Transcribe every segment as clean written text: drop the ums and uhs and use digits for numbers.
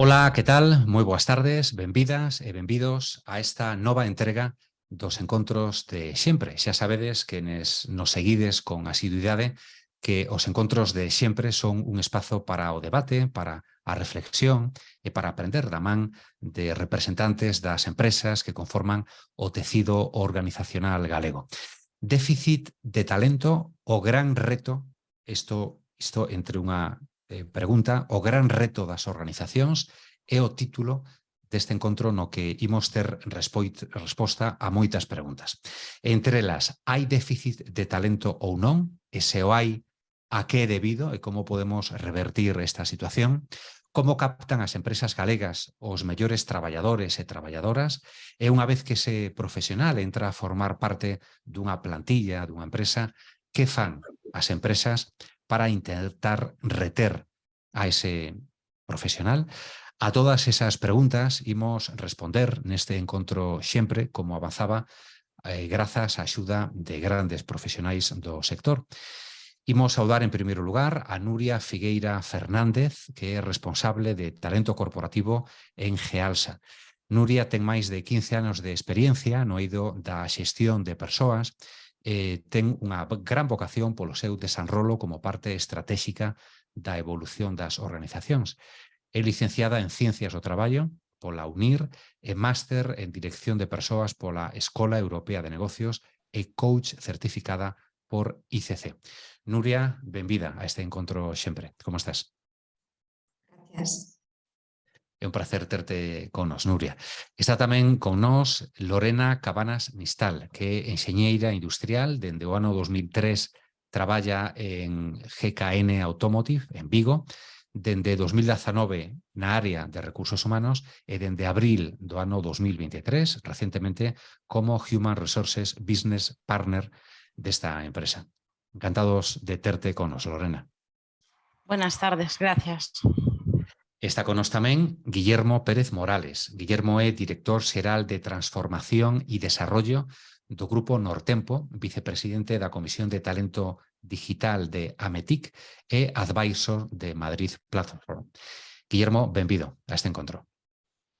Ola, que tal? Moi boas tardes, benvidas e benvidos a esta nova entrega dos encontros de sempre. Xa sabedes que nos seguides con asiduidade que os encontros de sempre son un espazo para o debate, para a reflexión e para aprender da man de representantes das empresas que conforman o tecido organizacional galego. Déficit de talento, o gran reto, isto entre unha pregunta, o gran reto das organizacións é o título deste encontro no que imos ter resposta a moitas preguntas. Entre elas, hai déficit de talento ou non? E se o hai, a que é debido e como podemos revertir esta situación? Como captan as empresas galegas os mellores traballadores e traballadoras? E unha vez que ese profesional entra a formar parte dunha plantilla, dunha empresa, que fan as empresas para intentar reter a ese profesional? A todas esas preguntas imos responder neste encontro sempre, como avanzaba, grazas á axuda de grandes profesionais do sector. Imos saudar en primeiro lugar a Nuria Figueira Fernández, que é responsable de talento corporativo en Gealsa. Nuria ten máis de 15 anos de experiencia no eido da xestión de persoas e ten unha gran vocación polo seu desenrolo como parte estratégica da evolución das organizacións. É licenciada en Ciencias do Traballo pola UNIR e máster en Dirección de Persoas pola Escola Europea de Negocios e coach certificada por ICC. Nuria, benvida a este encontro sempre. Como estás? Gracias. É un placer terte con nos, Nuria. Está tamén con nos Lorena Cabanas Mistal, que é enxeñeira industrial, dende o ano 2003 traballa en GKN Automotive, en Vigo, dende 2019 na área de recursos humanos e dende abril do ano 2023, recentemente, como Human Resources Business Partner desta empresa. Encantados de terte con nos, Lorena. Buenas tardes, gracias. Está con nos tamén Guillermo Pérez Morales. Guillermo é director xeral de Transformación e Desarrollo do Grupo Nortempo, vicepresidente da Comisión de Talento Digital de Ametic e advisor de Madrid Platform. Guillermo, benvido a este encontro.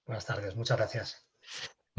Buenas tardes, muchas gracias.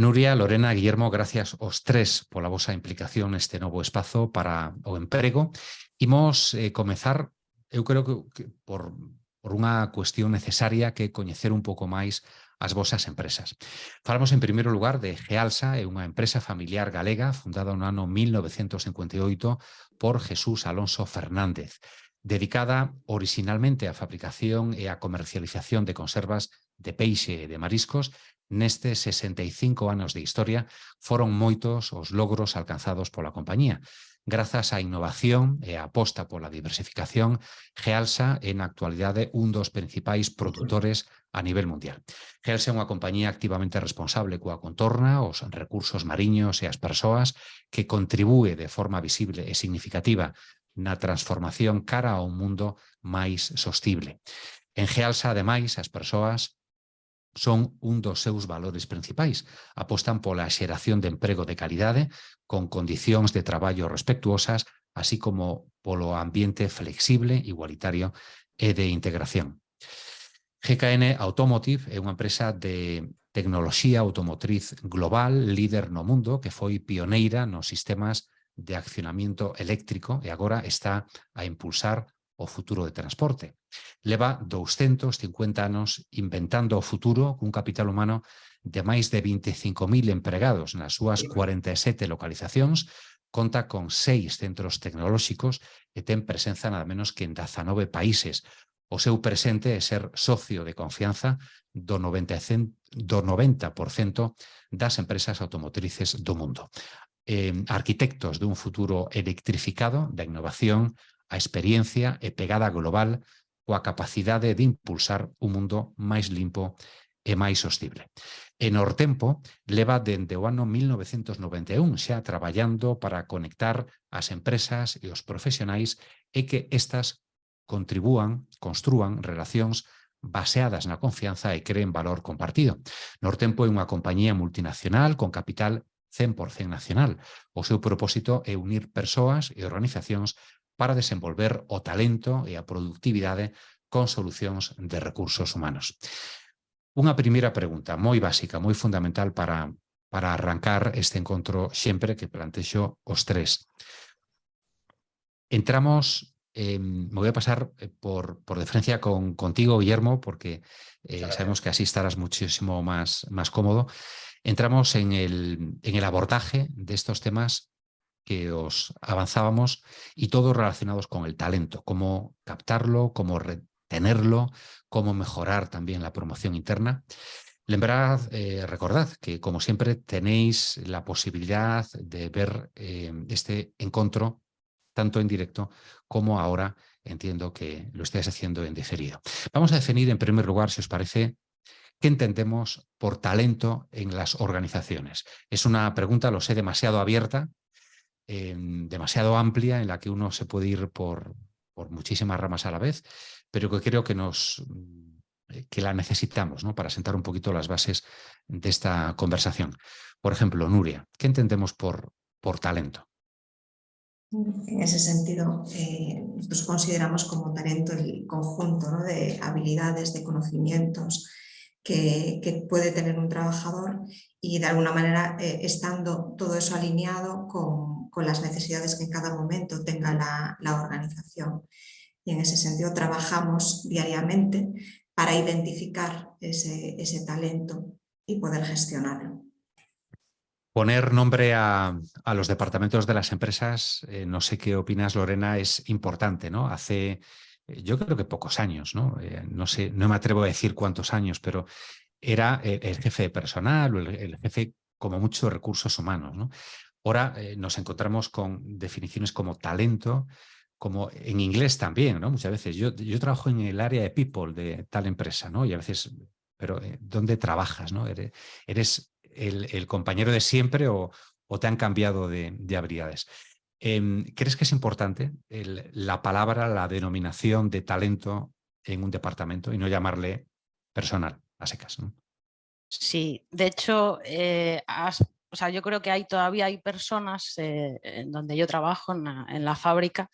Nuria, Lorena, Guillermo, gracias aos tres pola vosa implicación neste novo espazo para o emprego. Imos comezar, eu creo que por unha cuestión necesaria que é coñecer un pouco máis as vosas empresas. Falamos en primeiro lugar de Gealsa, é unha empresa familiar galega fundada no ano 1958 por Jesús Alonso Fernández, dedicada originalmente á fabricación e á comercialización de conservas de peixe e de mariscos. Nestes 65 anos de historia foron moitos os logros alcanzados pola compañía. Grazas á innovación e á aposta pola diversificación, Gealsa é na actualidade un dos principais produtores a nivel mundial. Gealsa é unha compañía activamente responsable coa contorna, os recursos mariños e as persoas, que contribúe de forma visible e significativa na transformación cara a un mundo máis sostible. En Gealsa, ademais, as persoas son un dos seus valores principais. Apostan pola xeración de emprego de calidade, con condicións de traballo respectuosas, así como polo ambiente flexible, igualitario e de integración. GKN Automotive é unha empresa de tecnoloxía automotriz global, líder no mundo, que foi pioneira nos sistemas de accionamiento eléctrico e agora está a impulsar o futuro de transporte. Leva 250 anos inventando o futuro cun capital humano de máis de 25.000 empregados nas súas 47 localizacións, conta con 6 centros tecnolóxicos e ten presenza nada menos que en 19 países. O seu presente é ser socio de confianza do 90% das empresas automotrices do mundo. Arquitectos dun futuro electrificado, da innovación, a experiencia e pegada global coa capacidade de impulsar un mundo máis limpo e máis sostible. En Nortempo leva dende o ano 1991 xa traballando para conectar as empresas e os profesionais e que estas construan relacións baseadas na confianza e creen valor compartido. Nortempo é unha compañía multinacional con capital 100% nacional. O seu propósito é unir persoas e organizacións para desenvolver o talento e a productividade con solucións de recursos humanos. Unha primeira pregunta moi básica, moi fundamental para arrancar este encontro sempre que plantexo os tres. Entramos, me voy a pasar por deferencia contigo, Guillermo, porque sabemos que así estarás muchísimo más cómodo. Entramos en el abordaje de estos temas que os avanzábamos y todos relacionados con el talento, cómo captarlo, cómo retenerlo, cómo mejorar también la promoción interna. Lembrad, recordad que como siempre tenéis la posibilidad de ver este encuentro tanto en directo como ahora entiendo que lo estáis haciendo en diferido. Vamos a definir en primer lugar, si os parece, ¿qué entendemos por talento en las organizaciones? Es una pregunta, lo sé, demasiado abierta, demasiado amplia, en la que uno se puede ir por muchísimas ramas a la vez, pero que creo que que la necesitamos, ¿no?, para sentar un poquito las bases de esta conversación. Por ejemplo, Nuria, ¿qué entendemos por talento? En ese sentido, nosotros consideramos como talento el conjunto, ¿no?, de habilidades, de conocimientos que puede tener un trabajador y de alguna manera estando todo eso alineado con las necesidades que en cada momento tenga la organización. Y en ese sentido trabajamos diariamente para identificar ese talento y poder gestionarlo. Poner nombre a los departamentos de las empresas, no sé qué opinas, Lorena, es importante, ¿no? Hace, yo creo que pocos años, ¿no? No sé, no me atrevo a decir cuántos años, pero era el jefe de personal o el jefe, como mucho, de recursos humanos, ¿no? Ahora nos encontramos con definiciones como talento, como en inglés también, ¿no? Muchas veces yo trabajo en el área de people de tal empresa, ¿no? Y a veces, pero ¿dónde trabajas, no? ¿Eres el compañero de siempre o te han cambiado de habilidades? ¿Crees que es importante la palabra, la denominación de talento en un departamento y no llamarle personal a secas, ¿no? Sí, de hecho, o sea, yo creo que todavía hay personas en donde yo trabajo, en la fábrica,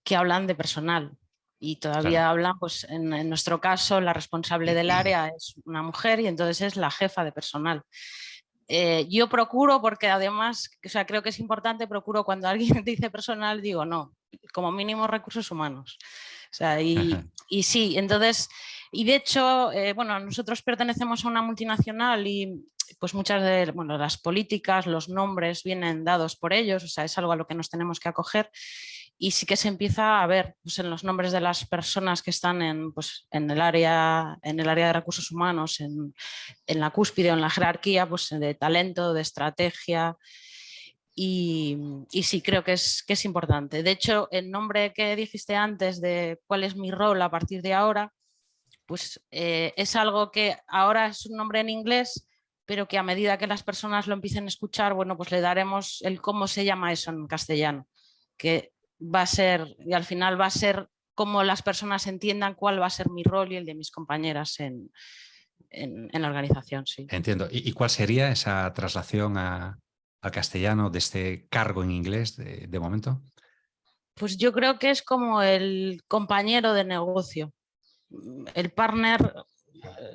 que hablan de personal y todavía Claro. hablan, pues en nuestro caso, la responsable del área es una mujer y entonces es la jefa de personal. Yo procuro, porque además, o sea, creo que es importante, procuro cuando alguien dice personal, digo no, como mínimo recursos humanos. O sea, y sí, entonces, y de hecho, bueno, nosotros pertenecemos a una multinacional y pues muchas de las políticas, los nombres vienen dados por ellos, o sea, es algo a lo que nos tenemos que acoger. Y sí que se empieza a ver, pues, en los nombres de las personas que están en el área de recursos humanos, en la cúspide o en la jerarquía, pues, de talento, de estrategia. Y sí, creo que es importante. De hecho, el nombre que dijiste antes de cuál es mi rol a partir de ahora, pues es algo que ahora es un nombre en inglés, pero que a medida que las personas lo empiecen a escuchar, bueno, pues le daremos el cómo se llama eso en castellano, que va a ser, y al final va a ser cómo las personas entiendan cuál va a ser mi rol y el de mis compañeras en la organización, sí. Entiendo. ¿Y cuál sería esa traslación al castellano de este cargo en inglés de momento? Pues yo creo que es como el compañero de negocio, el partner.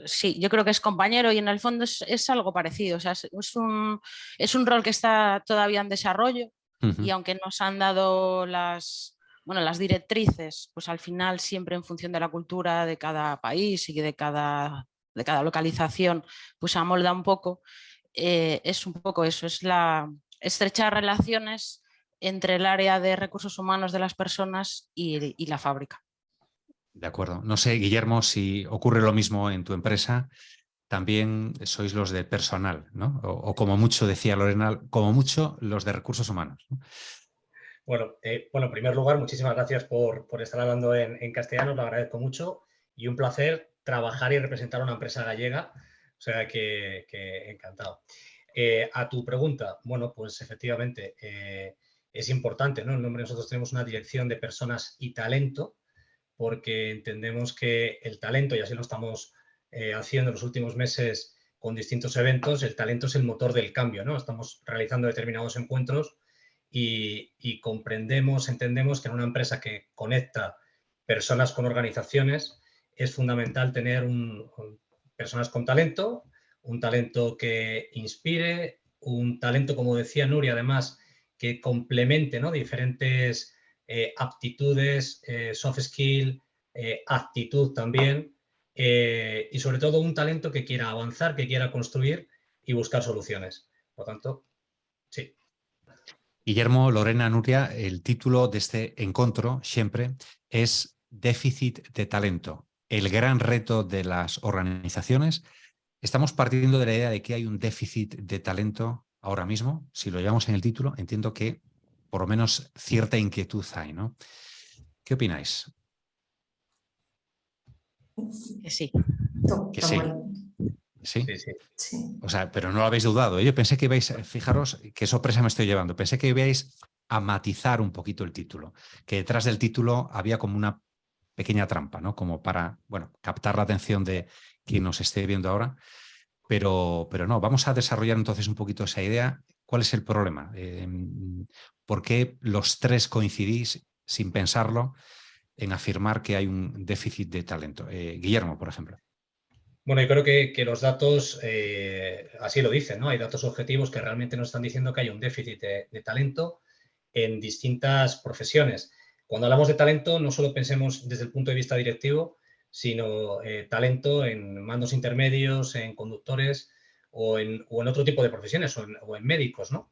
Sí, yo creo que es compañero y en el fondo es algo parecido. O sea, es un rol que está todavía en desarrollo y aunque nos han dado las directrices, pues al final siempre en función de la cultura de cada país y de cada localización, pues amolda un poco. Es un poco eso, es estrechar relaciones entre el área de recursos humanos de las personas y la fábrica. De acuerdo. No sé, Guillermo, si ocurre lo mismo en tu empresa, también sois los de personal, ¿no? O como mucho, decía Lorena, como mucho los de recursos humanos, ¿no? Bueno, en primer lugar, muchísimas gracias por estar hablando en castellano, lo agradezco mucho y un placer trabajar y representar a una empresa gallega, o sea que encantado. A tu pregunta, bueno, pues efectivamente es importante, ¿no? El nombre, nosotros tenemos una dirección de personas y talento, porque entendemos que el talento, y así lo estamos haciendo en los últimos meses con distintos eventos, el talento es el motor del cambio, ¿no? Estamos realizando determinados encuentros y comprendemos, entendemos que en una empresa que conecta personas con organizaciones es fundamental tener personas con talento, un talento que inspire, un talento, como decía Nuria, además, que complemente, ¿no?, diferentes aptitudes, soft skill, actitud también, y sobre todo un talento que quiera avanzar, que quiera construir y buscar soluciones. Por tanto, sí. Guillermo, Lorena, Nuria, el título de este encuentro siempre es Déficit de talento, el gran reto de las organizaciones. Estamos partiendo de la idea de que hay un déficit de talento ahora mismo. Si lo llevamos en el título, entiendo que por lo menos cierta inquietud hay, ¿no? ¿Qué opináis? Que sí. Que sí. ¿Sí? Sí, sí. Sí. O sea, pero no lo habéis dudado. Yo pensé que ibais, fijaros qué sorpresa me estoy llevando, pensé que ibais a matizar un poquito el título, que detrás del título había como una pequeña trampa, ¿no? Como para, bueno, captar la atención de quien nos esté viendo ahora, pero no, vamos a desarrollar entonces un poquito esa idea. ¿Cuál es el problema? ¿Por qué los tres coincidís sin pensarlo en afirmar que hay un déficit de talento? Guillermo, por ejemplo. Bueno, yo creo que los datos así lo dicen, ¿no? Hay datos objetivos que realmente nos están diciendo que hay un déficit de talento en distintas profesiones. Cuando hablamos de talento, no solo pensemos desde el punto de vista directivo, sino talento en mandos intermedios, en conductores o en otro tipo de profesiones o en médicos, ¿no?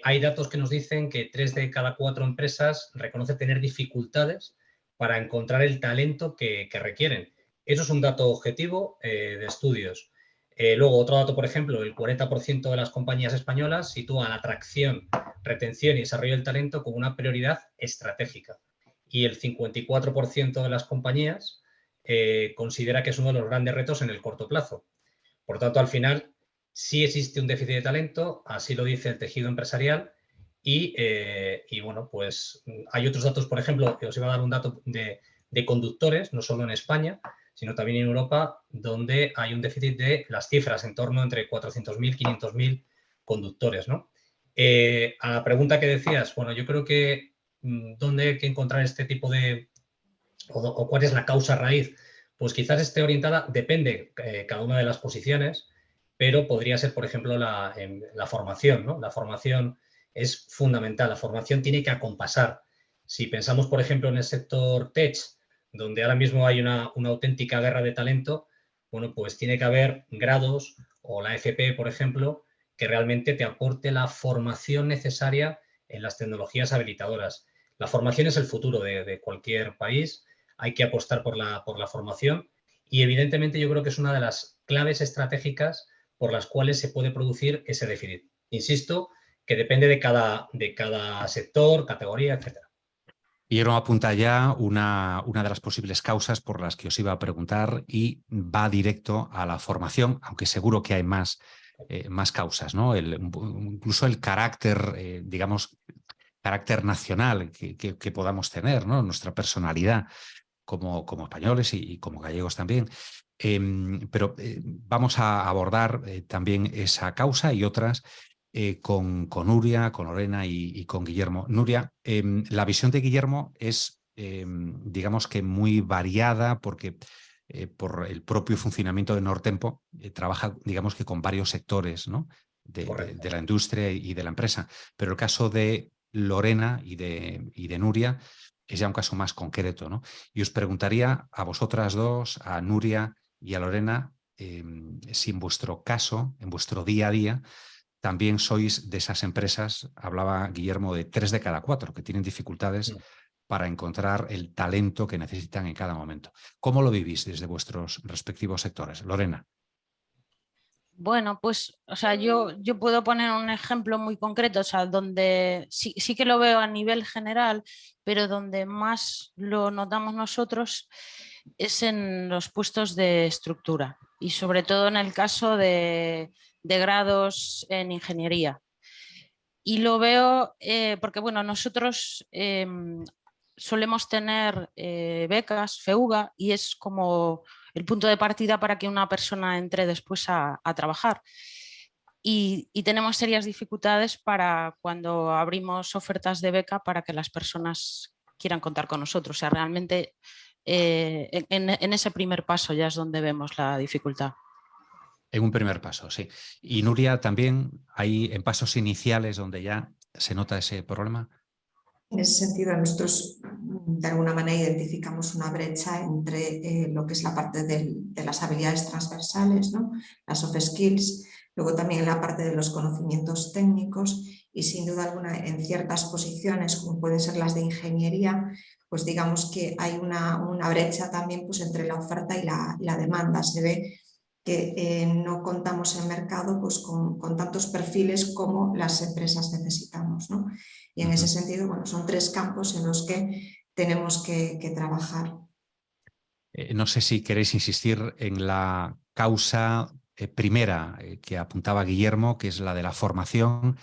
Hay datos que nos dicen que 3 de cada 4 empresas reconoce tener dificultades para encontrar el talento que requieren. Eso es un dato objetivo de estudios. Luego, otro dato, por ejemplo, el 40% de las compañías españolas sitúan la atracción, retención y desarrollo del talento como una prioridad estratégica. Y el 54% de las compañías considera que es uno de los grandes retos en el corto plazo. Por tanto, al final, sí existe un déficit de talento, así lo dice el tejido empresarial. Y bueno, pues hay otros datos, por ejemplo, que os iba a dar un dato de conductores, no solo en España, sino también en Europa, donde hay un déficit de las cifras en torno entre 400.000 y 500.000 conductores, ¿no? A la pregunta que decías, bueno, yo creo que ¿dónde hay que encontrar este tipo de, o cuál es la causa raíz? Pues quizás esté orientada, depende cada una de las posiciones, pero podría ser, por ejemplo, la formación, ¿no? La formación es fundamental, la formación tiene que acompasar. Si pensamos, por ejemplo, en el sector tech, donde ahora mismo hay una auténtica guerra de talento, bueno, pues tiene que haber grados o la FP, por ejemplo, que realmente te aporte la formación necesaria en las tecnologías habilitadoras. La formación es el futuro de cualquier país, hay que apostar por la formación y evidentemente yo creo que es una de las claves estratégicas por las cuales se puede producir ese déficit. Insisto, que depende de cada sector, categoría, etc. Guillermo apunta ya una de las posibles causas por las que os iba a preguntar y va directo a la formación, aunque seguro que hay más causas, ¿no? Incluso el carácter, digamos, carácter nacional que podamos tener, ¿no? Nuestra personalidad como españoles y como gallegos también. Pero vamos a abordar también esa causa y otras con Nuria, con Lorena y con Guillermo. Nuria, la visión de Guillermo es, digamos que muy variada porque por el propio funcionamiento de Nortempo trabaja, digamos que con varios sectores, ¿no? de la industria y de la empresa. Pero el caso de Lorena y de Nuria es ya un caso más concreto, ¿no? Y os preguntaría a vosotras dos, a Nuria y a Lorena, si en vuestro caso, en vuestro día a día, también sois de esas empresas, hablaba Guillermo de 3 de cada 4, que tienen dificultades para encontrar el talento que necesitan en cada momento. ¿Cómo lo vivís desde vuestros respectivos sectores? Lorena. Bueno, pues, o sea, yo puedo poner un ejemplo muy concreto, o sea, donde sí que lo veo a nivel general, pero donde más lo notamos nosotros es en los puestos de estructura y sobre todo en el caso de grados en ingeniería. Y lo veo porque, bueno, nosotros solemos tener becas, FEUGA, y es como el punto de partida para que una persona entre después a trabajar. Y tenemos serias dificultades para cuando abrimos ofertas de beca para que las personas quieran contar con nosotros. O sea, realmente en ese primer paso ya es donde vemos la dificultad. En un primer paso, sí. Y Nuria, también hay en pasos iniciales donde ya se nota ese problema. En ese sentido, nosotros de alguna manera identificamos una brecha entre lo que es la parte de las habilidades transversales, ¿no? Las soft skills, luego también la parte de los conocimientos técnicos y sin duda alguna en ciertas posiciones, como pueden ser las de ingeniería, pues digamos que hay una brecha también pues, entre la oferta y la demanda. Se ve que no contamos en mercado pues, con tantos perfiles como las empresas necesitamos, ¿no? Y en ese sentido, bueno, son 3 campos en los que tenemos que trabajar. No sé si queréis insistir en la causa primera que apuntaba Guillermo, que es la de la formación.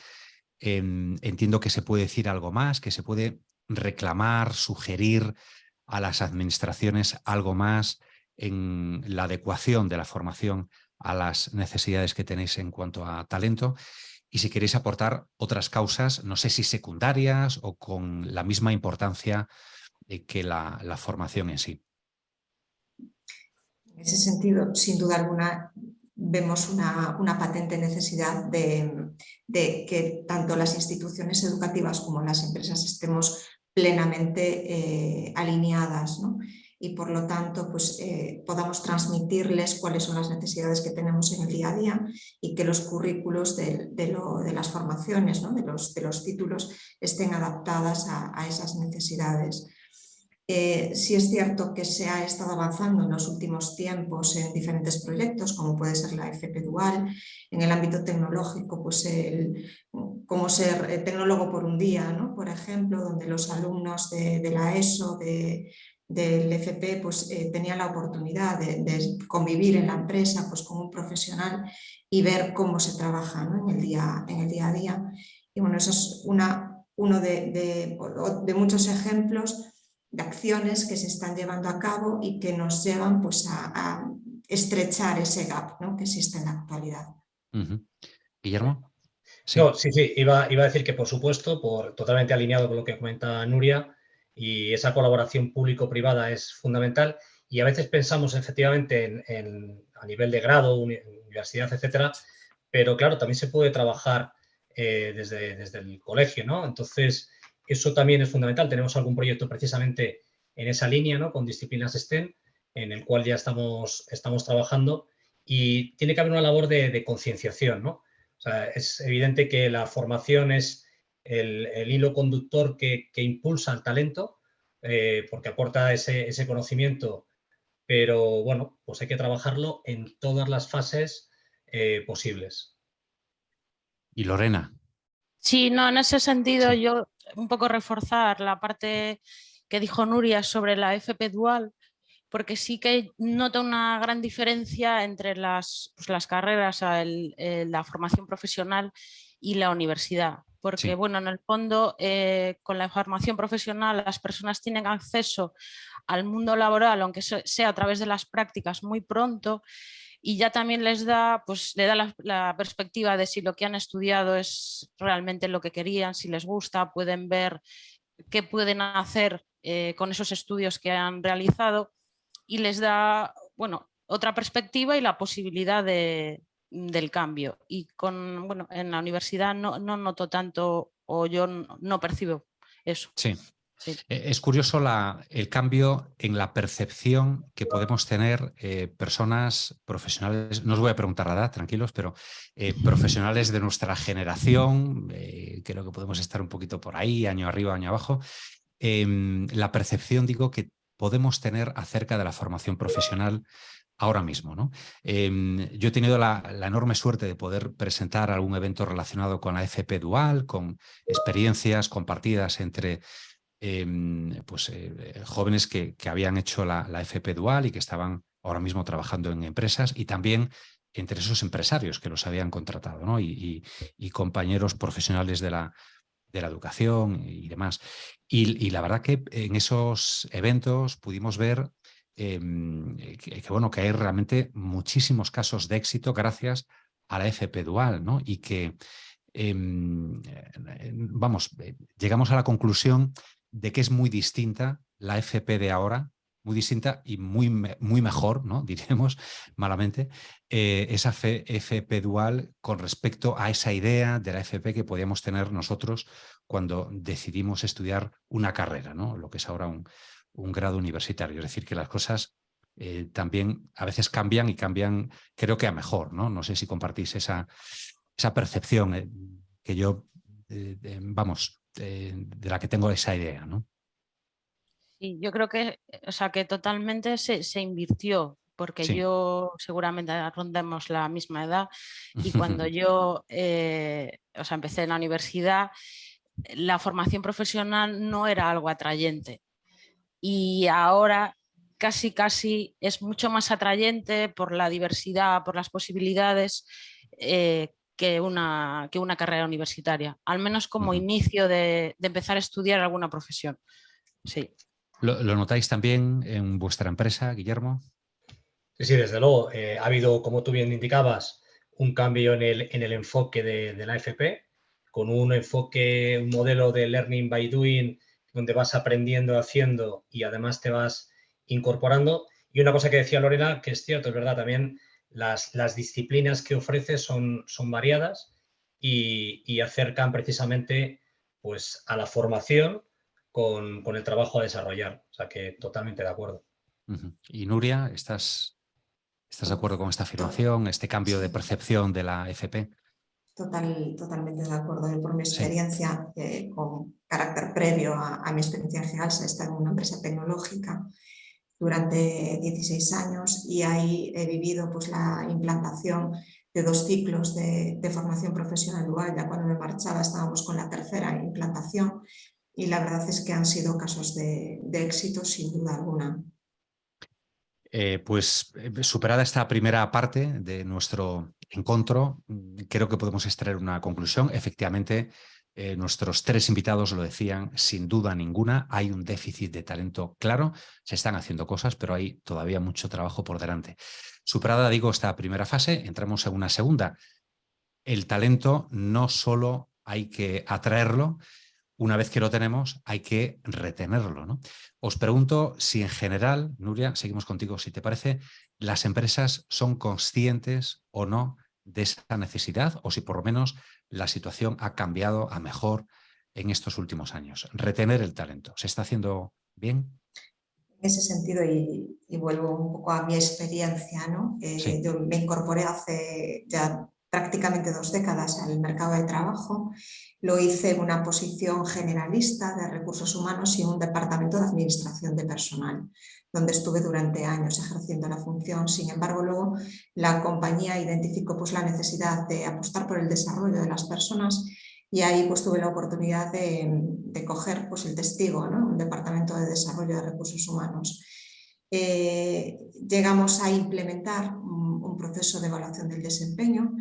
Entiendo que se puede decir algo más, que se puede reclamar, sugerir a las administraciones algo más en la adecuación de la formación a las necesidades que tenéis en cuanto a talento. Y si queréis aportar otras causas, no sé si secundarias o con la misma importancia que la formación en sí. En ese sentido, sin duda alguna, vemos una patente necesidad de que tanto las instituciones educativas como las empresas estemos plenamente alineadas, ¿no? Y por lo tanto pues, podamos transmitirles cuáles son las necesidades que tenemos en el día a día y que los currículos de las formaciones, ¿no? de los títulos estén adaptadas a esas necesidades. Sí es cierto que se ha estado avanzando en los últimos tiempos en diferentes proyectos, como puede ser la FP Dual, en el ámbito tecnológico, pues como ser tecnólogo por un día, ¿no? Por ejemplo, donde los alumnos de la ESO, del FP, pues tenían la oportunidad de convivir en la empresa pues, con un profesional y ver cómo se trabaja, ¿no? en el día a día. Y bueno, eso es uno de muchos ejemplos de acciones que se están llevando a cabo y que nos llevan pues, a estrechar ese gap, ¿no? que existe en la actualidad. Guillermo. Sí. No, sí, iba a decir que por supuesto, totalmente alineado con lo que comenta Nuria, y esa colaboración público-privada es fundamental, y a veces pensamos efectivamente a nivel de grado, universidad, etcétera, pero claro, también se puede trabajar desde el colegio, ¿no? Entonces, eso también es fundamental. Tenemos algún proyecto precisamente en esa línea, ¿no? Con disciplinas STEM, en el cual ya estamos trabajando, y tiene que haber una labor de concienciación, ¿no? O sea, es evidente que la formación es el hilo conductor que impulsa el talento, porque aporta ese conocimiento, pero bueno, pues hay que trabajarlo en todas las fases posibles. Y Lorena. Sí, no, en ese sentido yo un poco reforzar la parte que dijo Nuria sobre la FP Dual, porque sí que noto una gran diferencia entre las carreras, la formación profesional y la universidad. Porque, bueno, en el fondo, con la formación profesional las personas tienen acceso al mundo laboral, aunque sea a través de las prácticas, muy pronto, y ya también les da, pues, le da la perspectiva de si lo que han estudiado es realmente lo que querían, si les gusta, pueden ver qué pueden hacer con esos estudios que han realizado, y les da, bueno, otra perspectiva y la posibilidad del cambio. Y en la universidad no noto tanto, o yo no percibo eso. Sí. Sí. Es curioso el cambio en la percepción que podemos tener personas profesionales, no os voy a preguntar la edad, tranquilos, pero profesionales de nuestra generación, creo que podemos estar un poquito por ahí, año arriba, año abajo, la percepción, digo, que podemos tener acerca de la formación profesional ahora mismo, ¿no? Yo he tenido la enorme suerte de poder presentar algún evento relacionado con la FP Dual, con experiencias compartidas entre jóvenes que habían hecho la FP Dual y que estaban ahora mismo trabajando en empresas, y también entre esos empresarios que los habían contratado, ¿no? y compañeros profesionales de la educación y demás. Y la verdad que en esos eventos pudimos ver que hay realmente muchísimos casos de éxito gracias a la FP Dual, ¿no? Y que llegamos a la conclusión de que es muy distinta la FP de ahora muy distinta y muy mejor, ¿no? Diremos malamente, esa FP dual con respecto a esa idea de la FP que podíamos tener nosotros cuando decidimos estudiar una carrera, ¿no? Lo que es ahora un grado universitario. Es decir, que las cosas también a veces cambian y cambian, creo que a mejor, ¿no? No sé si compartís esa percepción que yo, de la que tengo esa idea, ¿no? Sí, yo creo que, o sea, que totalmente se invirtió, porque Sí. yo seguramente rondemos la misma edad y cuando yo o sea, empecé en la universidad, la formación profesional no era algo atrayente y ahora casi es mucho más atrayente por la diversidad, por las posibilidades que una carrera universitaria, al menos como inicio de empezar a estudiar alguna profesión. Sí. ¿Lo notáis también en vuestra empresa, Guillermo? Sí, desde luego. Ha habido, como tú bien indicabas, un cambio en el enfoque de la FP, con un enfoque, un modelo de learning by doing, donde vas aprendiendo, haciendo y además te vas incorporando. Y una cosa que decía Lorena, que es cierto, es verdad, también las disciplinas que ofrece son variadas y acercan precisamente pues, a la formación con el trabajo a desarrollar. O sea que totalmente de acuerdo. Y Nuria, ¿estás de acuerdo con esta afirmación, este cambio de percepción de la FP? Totalmente de acuerdo. Yo por mi Sí. experiencia, con carácter previo a mi experiencia en GEALSA, he estado en una empresa tecnológica durante 16 años y ahí he vivido pues, la implantación de 2 ciclos de formación profesional dual. Ya cuando me marchaba estábamos con la tercera implantación y la verdad es que han sido casos de éxito sin duda alguna. Pues superada esta primera parte de nuestro encuentro, creo que podemos extraer una conclusión. Efectivamente, nuestros 3 invitados lo decían, sin duda ninguna, hay un déficit de talento claro, se están haciendo cosas, pero hay todavía mucho trabajo por delante. Superada, digo, esta primera fase, entramos en una segunda. El talento no solo hay que atraerlo, una vez que lo tenemos, hay que retenerlo, ¿no? Os pregunto si en general, Nuria, seguimos contigo si te parece, las empresas son conscientes o no de esa necesidad o si por lo menos la situación ha cambiado a mejor en estos últimos años. Retener el talento, ¿se está haciendo bien? En ese sentido, y vuelvo un poco a mi experiencia, ¿no? Sí. Yo me incorporé hace ya prácticamente 2 décadas al mercado de trabajo. Lo hice en una posición generalista de recursos humanos y en un departamento de administración de personal, donde estuve durante años ejerciendo la función. Sin embargo, luego la compañía identificó pues, la necesidad de apostar por el desarrollo de las personas y ahí pues, tuve la oportunidad de coger pues, el testigo, ¿no? Un departamento de desarrollo de recursos humanos. Llegamos a implementar un proceso de evaluación del desempeño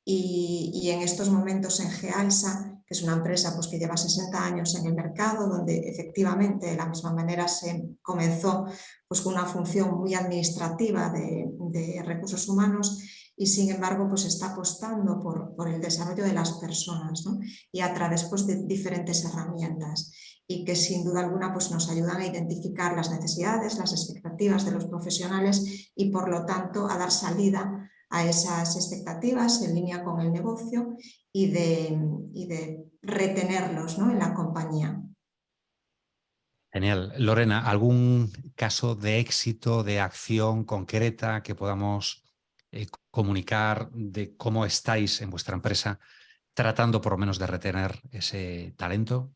y en estos momentos en GEALSA, que es una empresa pues, que lleva 60 años en el mercado, donde efectivamente de la misma manera se comenzó pues, con una función muy administrativa de recursos humanos y sin embargo pues, está apostando por el desarrollo de las personas, ¿no? Y a través pues, de diferentes herramientas y que sin duda alguna pues, nos ayudan a identificar las necesidades, las expectativas de los profesionales y por lo tanto a dar salida a esas expectativas en línea con el negocio y de retenerlos, ¿no? En la compañía. Genial. Lorena, ¿algún caso de éxito, de acción concreta que podamos comunicar de cómo estáis en vuestra empresa tratando por lo menos de retener ese talento?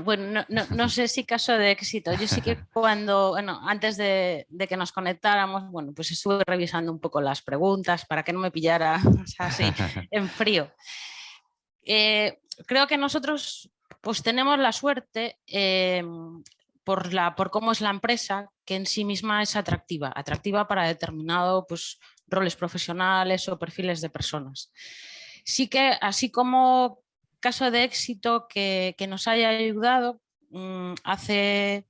Bueno, no sé si caso de éxito. Yo sí que antes de que nos conectáramos, bueno, pues estuve revisando un poco las preguntas para que no me pillara, o sea, así en frío. Creo que nosotros pues tenemos la suerte por cómo es la empresa, que en sí misma es atractiva para determinados pues, roles profesionales o perfiles de personas. Sí que así como caso de éxito que nos haya ayudado, hace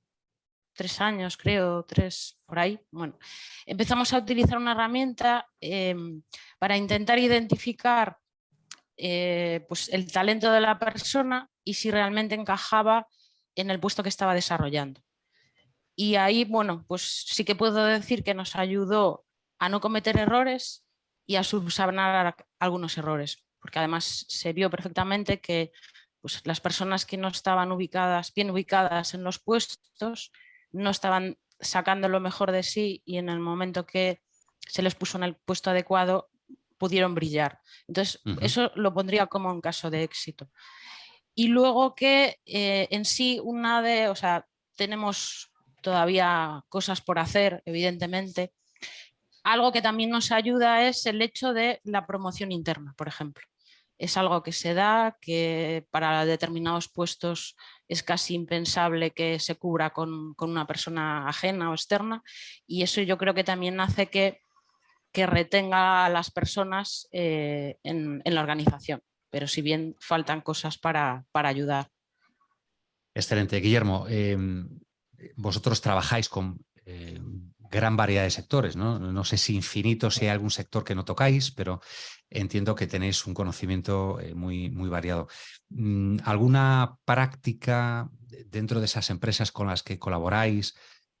3 años, creo, 3 por ahí, bueno, empezamos a utilizar una herramienta para intentar identificar pues el talento de la persona y si realmente encajaba en el puesto que estaba desarrollando. Y ahí, bueno, pues sí que puedo decir que nos ayudó a no cometer errores y a subsanar algunos errores, porque además se vio perfectamente que pues, las personas que no estaban bien ubicadas en los puestos no estaban sacando lo mejor de sí, y en el momento que se les puso en el puesto adecuado pudieron brillar. Entonces, eso lo pondría como un caso de éxito. Y luego que en sí o sea, tenemos todavía cosas por hacer, evidentemente. Algo que también nos ayuda es el hecho de la promoción interna, por ejemplo. Es algo que se da, que para determinados puestos es casi impensable que se cubra con una persona ajena o externa, y eso yo creo que también hace que retenga a las personas en la organización, pero si bien faltan cosas para ayudar. Excelente. Guillermo, vosotros trabajáis con gran variedad de sectores, ¿no? No sé si infinito, si hay algún sector que no tocáis, pero entiendo que tenéis un conocimiento muy, muy variado. ¿Alguna práctica dentro de esas empresas con las que colaboráis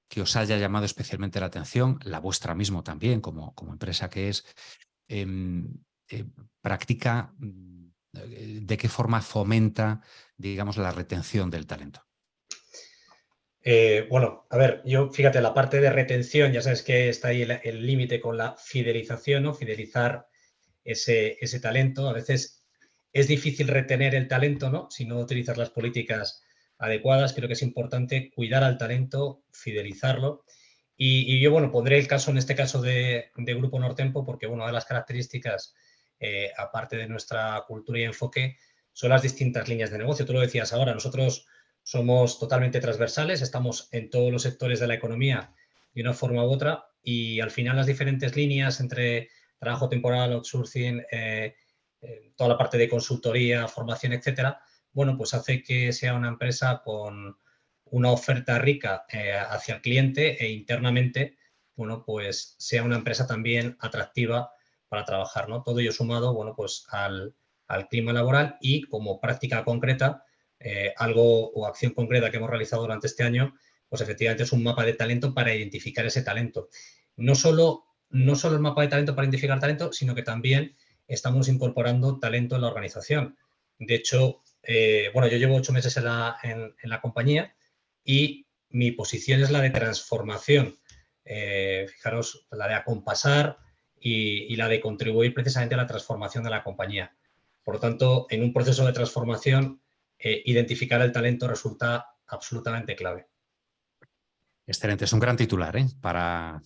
que os haya llamado especialmente la atención? La vuestra mismo también, como empresa que es, practica, ¿de qué forma fomenta, digamos, la retención del talento? Bueno, a ver, yo fíjate, la parte de retención, ya sabes que está ahí el límite con la fidelización, ¿no? Fidelizar ese talento. A veces es difícil retener el talento, ¿no? Si no utilizas las políticas adecuadas. Creo que es importante cuidar al talento, fidelizarlo. Y yo, bueno, pondré el caso, en este caso de Grupo Nortempo, porque una de las características, aparte de nuestra cultura y enfoque, son las distintas líneas de negocio. Tú lo decías ahora, nosotros somos totalmente transversales, estamos en todos los sectores de la economía de una forma u otra, y al final las diferentes líneas entre trabajo temporal, outsourcing, toda la parte de consultoría, formación, etcétera, bueno, pues hace que sea una empresa con una oferta rica hacia el cliente, e internamente, bueno, pues sea una empresa también atractiva para trabajar, ¿no? Todo ello sumado, bueno, pues al clima laboral, y como práctica concreta, algo o acción concreta que hemos realizado durante este año, pues efectivamente es un mapa de talento para identificar ese talento. No solo el mapa de talento para identificar talento, sino que también estamos incorporando talento en la organización. De hecho, bueno, yo llevo 8 meses en la compañía, y mi posición es la de transformación. Fijaros, la de acompasar y la de contribuir precisamente a la transformación de la compañía. Por lo tanto, en un proceso de transformación, identificar el talento resulta absolutamente clave. Excelente, es un gran titular, ¿eh? para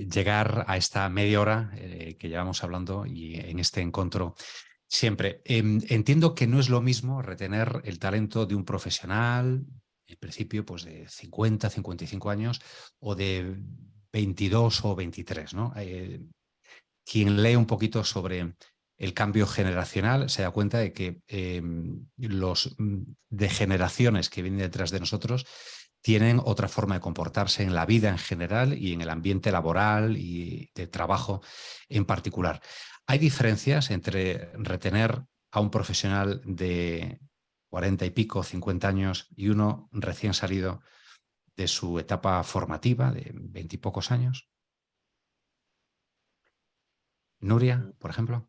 llegar a esta media hora que llevamos hablando y en este encuentro siempre. Entiendo que no es lo mismo retener el talento de un profesional, en principio, pues de 50, 55 años, o de 22 o 23, ¿no? Quien lee un poquito sobre el cambio generacional se da cuenta de que los de generaciones que vienen detrás de nosotros tienen otra forma de comportarse en la vida en general y en el ambiente laboral y de trabajo en particular. ¿Hay diferencias entre retener a un profesional de 40 y pico, 50 años, y uno recién salido de su etapa formativa de 20 y pocos años? Nuria, por ejemplo.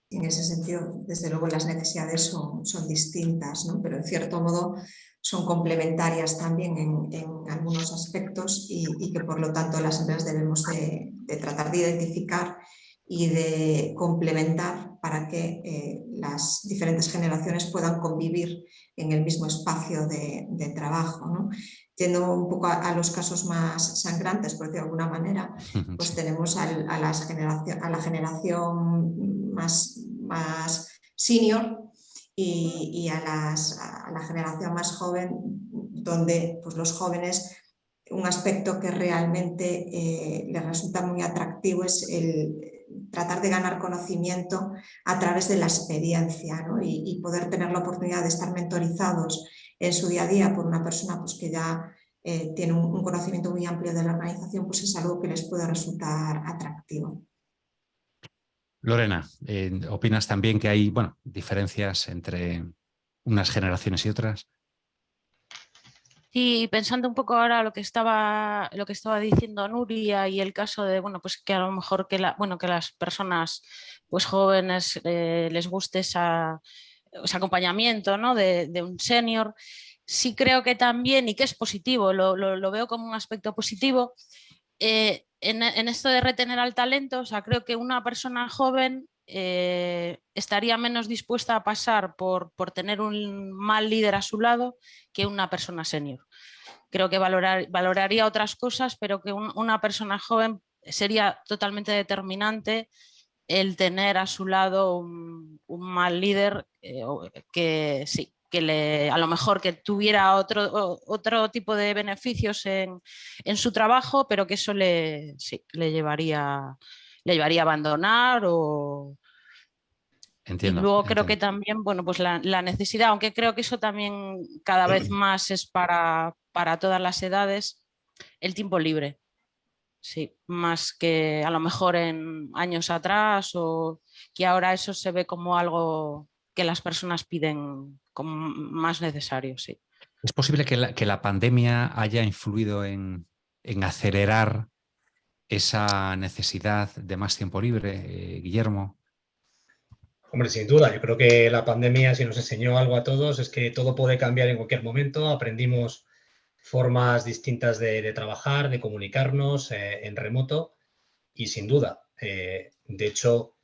En ese sentido, desde luego, las necesidades son distintas, ¿no? Pero en cierto modo son complementarias también en algunos aspectos, y que por lo tanto las empresas debemos de tratar de identificar y de complementar para que las diferentes generaciones puedan convivir en el mismo espacio de trabajo, ¿no? Yendo un poco a los casos más sangrantes, por decirlo de alguna manera, pues sí, tenemos a la generación más senior y a la generación más joven, donde pues los jóvenes, un aspecto que realmente les resulta muy atractivo es el tratar de ganar conocimiento a través de la experiencia, ¿no? y poder tener la oportunidad de estar mentorizados en su día a día por una persona pues, que ya tiene un conocimiento muy amplio de la organización, pues es algo que les puede resultar atractivo. Lorena, ¿opinas también que hay, diferencias entre unas generaciones y otras? Sí, pensando un poco ahora lo que estaba diciendo Nuria y el caso de, bueno, pues que a lo mejor que las personas pues jóvenes les guste ese acompañamiento, ¿no? de un senior. Sí creo que también, y que es positivo, lo veo como un aspecto positivo, en esto de retener al talento. O sea, creo que una persona joven estaría menos dispuesta a pasar por tener un mal líder a su lado que una persona senior. Creo que valoraría otras cosas, pero que una persona joven sería totalmente determinante el tener a su lado un mal líder que sí, a lo mejor que tuviera otro tipo de beneficios en su trabajo, pero que eso sí, le llevaría a abandonar y Entiendo, luego creo que entiendo. también, bueno, pues la necesidad, aunque creo que eso también cada vez más es para todas las edades, el tiempo libre. Sí, más que a lo mejor en años atrás, o que ahora eso se ve como algo que las personas piden como más necesario, sí. ¿Es posible que la pandemia haya influido en acelerar esa necesidad de más tiempo libre, Guillermo? Hombre, sin duda, yo creo que la pandemia, si nos enseñó algo a todos, es que todo puede cambiar en cualquier momento. Aprendimos formas distintas de trabajar, de comunicarnos en remoto y sin duda, de hecho,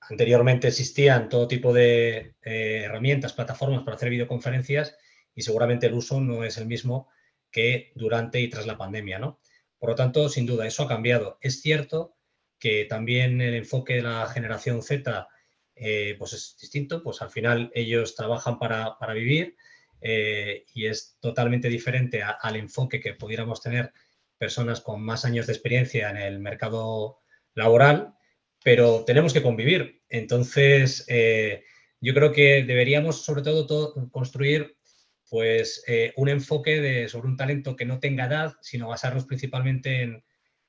anteriormente existían todo tipo de herramientas, plataformas para hacer videoconferencias y seguramente el uso no es el mismo que durante y tras la pandemia, ¿no? Por lo tanto, sin duda, eso ha cambiado. Es cierto que también el enfoque de la generación Z pues es distinto, pues al final ellos trabajan para vivir y es totalmente diferente al enfoque que pudiéramos tener personas con más años de experiencia en el mercado laboral, pero tenemos que convivir. Entonces, yo creo que deberíamos sobre todo construir pues, un enfoque sobre un talento que no tenga edad, sino basarnos principalmente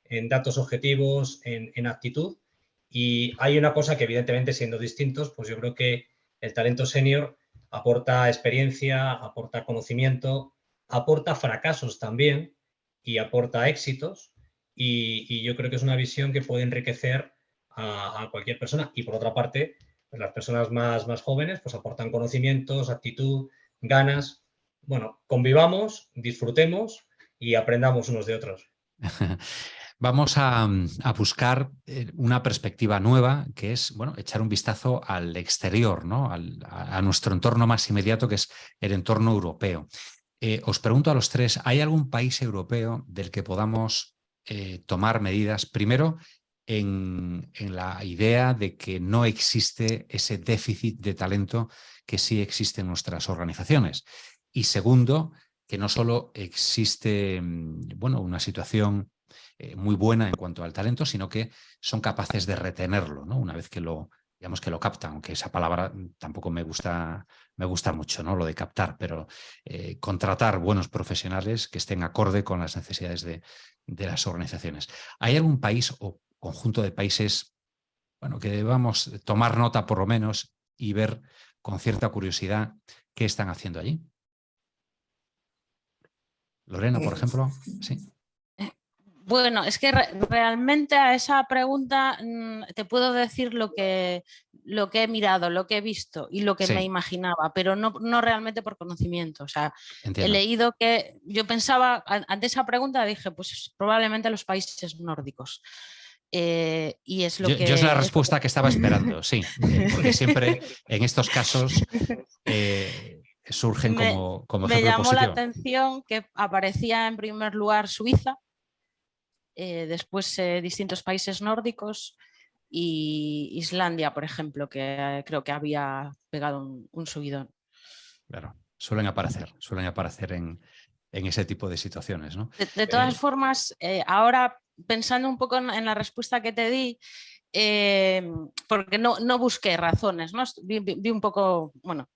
en datos objetivos, en actitud. Y hay una cosa que evidentemente siendo distintos, pues yo creo que el talento senior aporta experiencia, aporta conocimiento, aporta fracasos también y aporta éxitos. Y yo creo que es una visión que puede enriquecer a cualquier persona. Y por otra parte, pues las personas más jóvenes pues aportan conocimientos, actitud, ganas. Bueno, convivamos, disfrutemos y aprendamos unos de otros. Vamos a buscar una perspectiva nueva, que es, bueno, echar un vistazo al exterior, ¿no? A nuestro entorno más inmediato, que es el entorno europeo. Os pregunto a los tres, ¿hay algún país europeo del que podamos tomar medidas? Primero, en la idea de que no existe ese déficit de talento que sí existe en nuestras organizaciones. Y segundo, que no solo existe, bueno, una situación muy buena en cuanto al talento, sino que son capaces de retenerlo, ¿no? Una vez que digamos que lo captan, aunque esa palabra tampoco me gusta mucho, ¿no? Lo de captar, pero contratar buenos profesionales que estén acorde con las necesidades de las organizaciones. ¿Hay algún país o conjunto de países, bueno, que debamos tomar nota por lo menos y ver con cierta curiosidad qué están haciendo allí? Lorena, por ejemplo, sí. Bueno, es que realmente a esa pregunta te puedo decir lo que he mirado, lo que he visto y lo que me Sí, imaginaba, pero no realmente por conocimiento. O sea, he entiendo. leído que yo pensaba, ante esa pregunta dije, pues probablemente los países nórdicos. Y es lo Yo es la que... respuesta que estaba esperando, sí, porque siempre en estos casos surgen como me ejemplo llamó la positivo. atención que aparecía en primer lugar Suiza, después distintos países nórdicos y Islandia, por ejemplo, que creo que había pegado un subidón. Claro, suelen aparecer en ese tipo de situaciones, ¿no? De todas formas, ahora pensando un poco en la respuesta que te di, porque no busqué razones, ¿no? Vi un poco, bueno,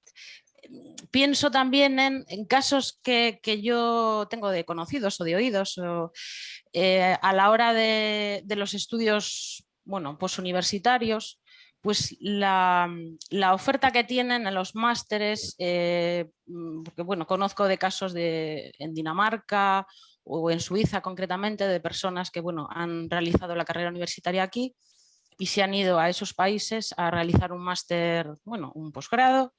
pienso también en casos que yo tengo de conocidos o de oídos a la hora de los estudios, bueno, posuniversitarios, pues la oferta que tienen en los másteres, porque bueno, conozco de casos en Dinamarca o en Suiza concretamente, de personas que bueno, han realizado la carrera universitaria aquí y se han ido a esos países a realizar un máster, bueno, un posgrado,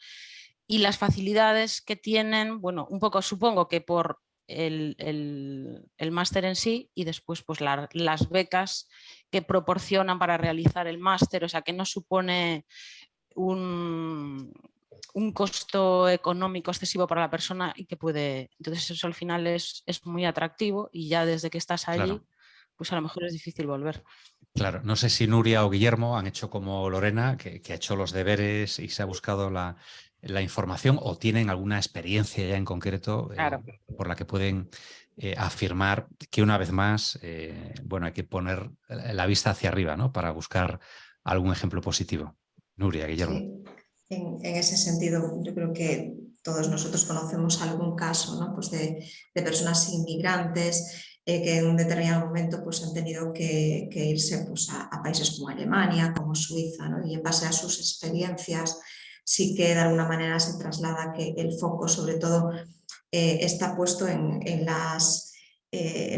y las facilidades que tienen, bueno, un poco supongo que por el máster en sí, y después pues las becas que proporcionan para realizar el máster, o sea que no supone un costo económico excesivo para la persona y que puede, entonces eso al final es muy atractivo y ya desde que estás allí, Claro. pues a lo mejor es difícil volver. Claro, no sé si Nuria o Guillermo han hecho como Lorena, que ha hecho los deberes y se ha buscado la información, o tienen alguna experiencia ya en concreto Claro. por la que pueden afirmar que una vez más, bueno, hay que poner la vista hacia arriba, ¿no? Para buscar algún ejemplo positivo. Nuria, Guillermo. Sí, en ese sentido, yo creo que todos nosotros conocemos algún caso, ¿no? Pues de personas inmigrantes que en un determinado momento pues, han tenido que irse pues, a países como Alemania, como Suiza, ¿no? Y en base a sus experiencias sí que de alguna manera se traslada que el foco sobre todo está puesto en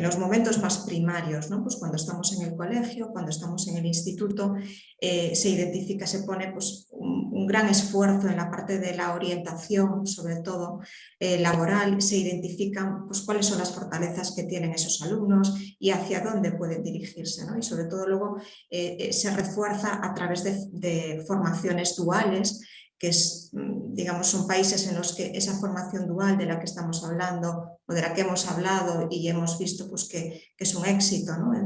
los momentos más primarios, ¿no? Pues cuando estamos en el colegio, cuando estamos en el instituto, se identifica, se pone pues, un gran esfuerzo en la parte de la orientación, sobre todo laboral, se identifican pues, cuáles son las fortalezas que tienen esos alumnos y hacia dónde pueden dirigirse, ¿no? Y sobre todo luego se refuerza a través de formaciones duales, que digamos, son países en los que esa formación dual de la que estamos hablando o de la que hemos hablado y hemos visto pues, que es un éxito, ¿no? en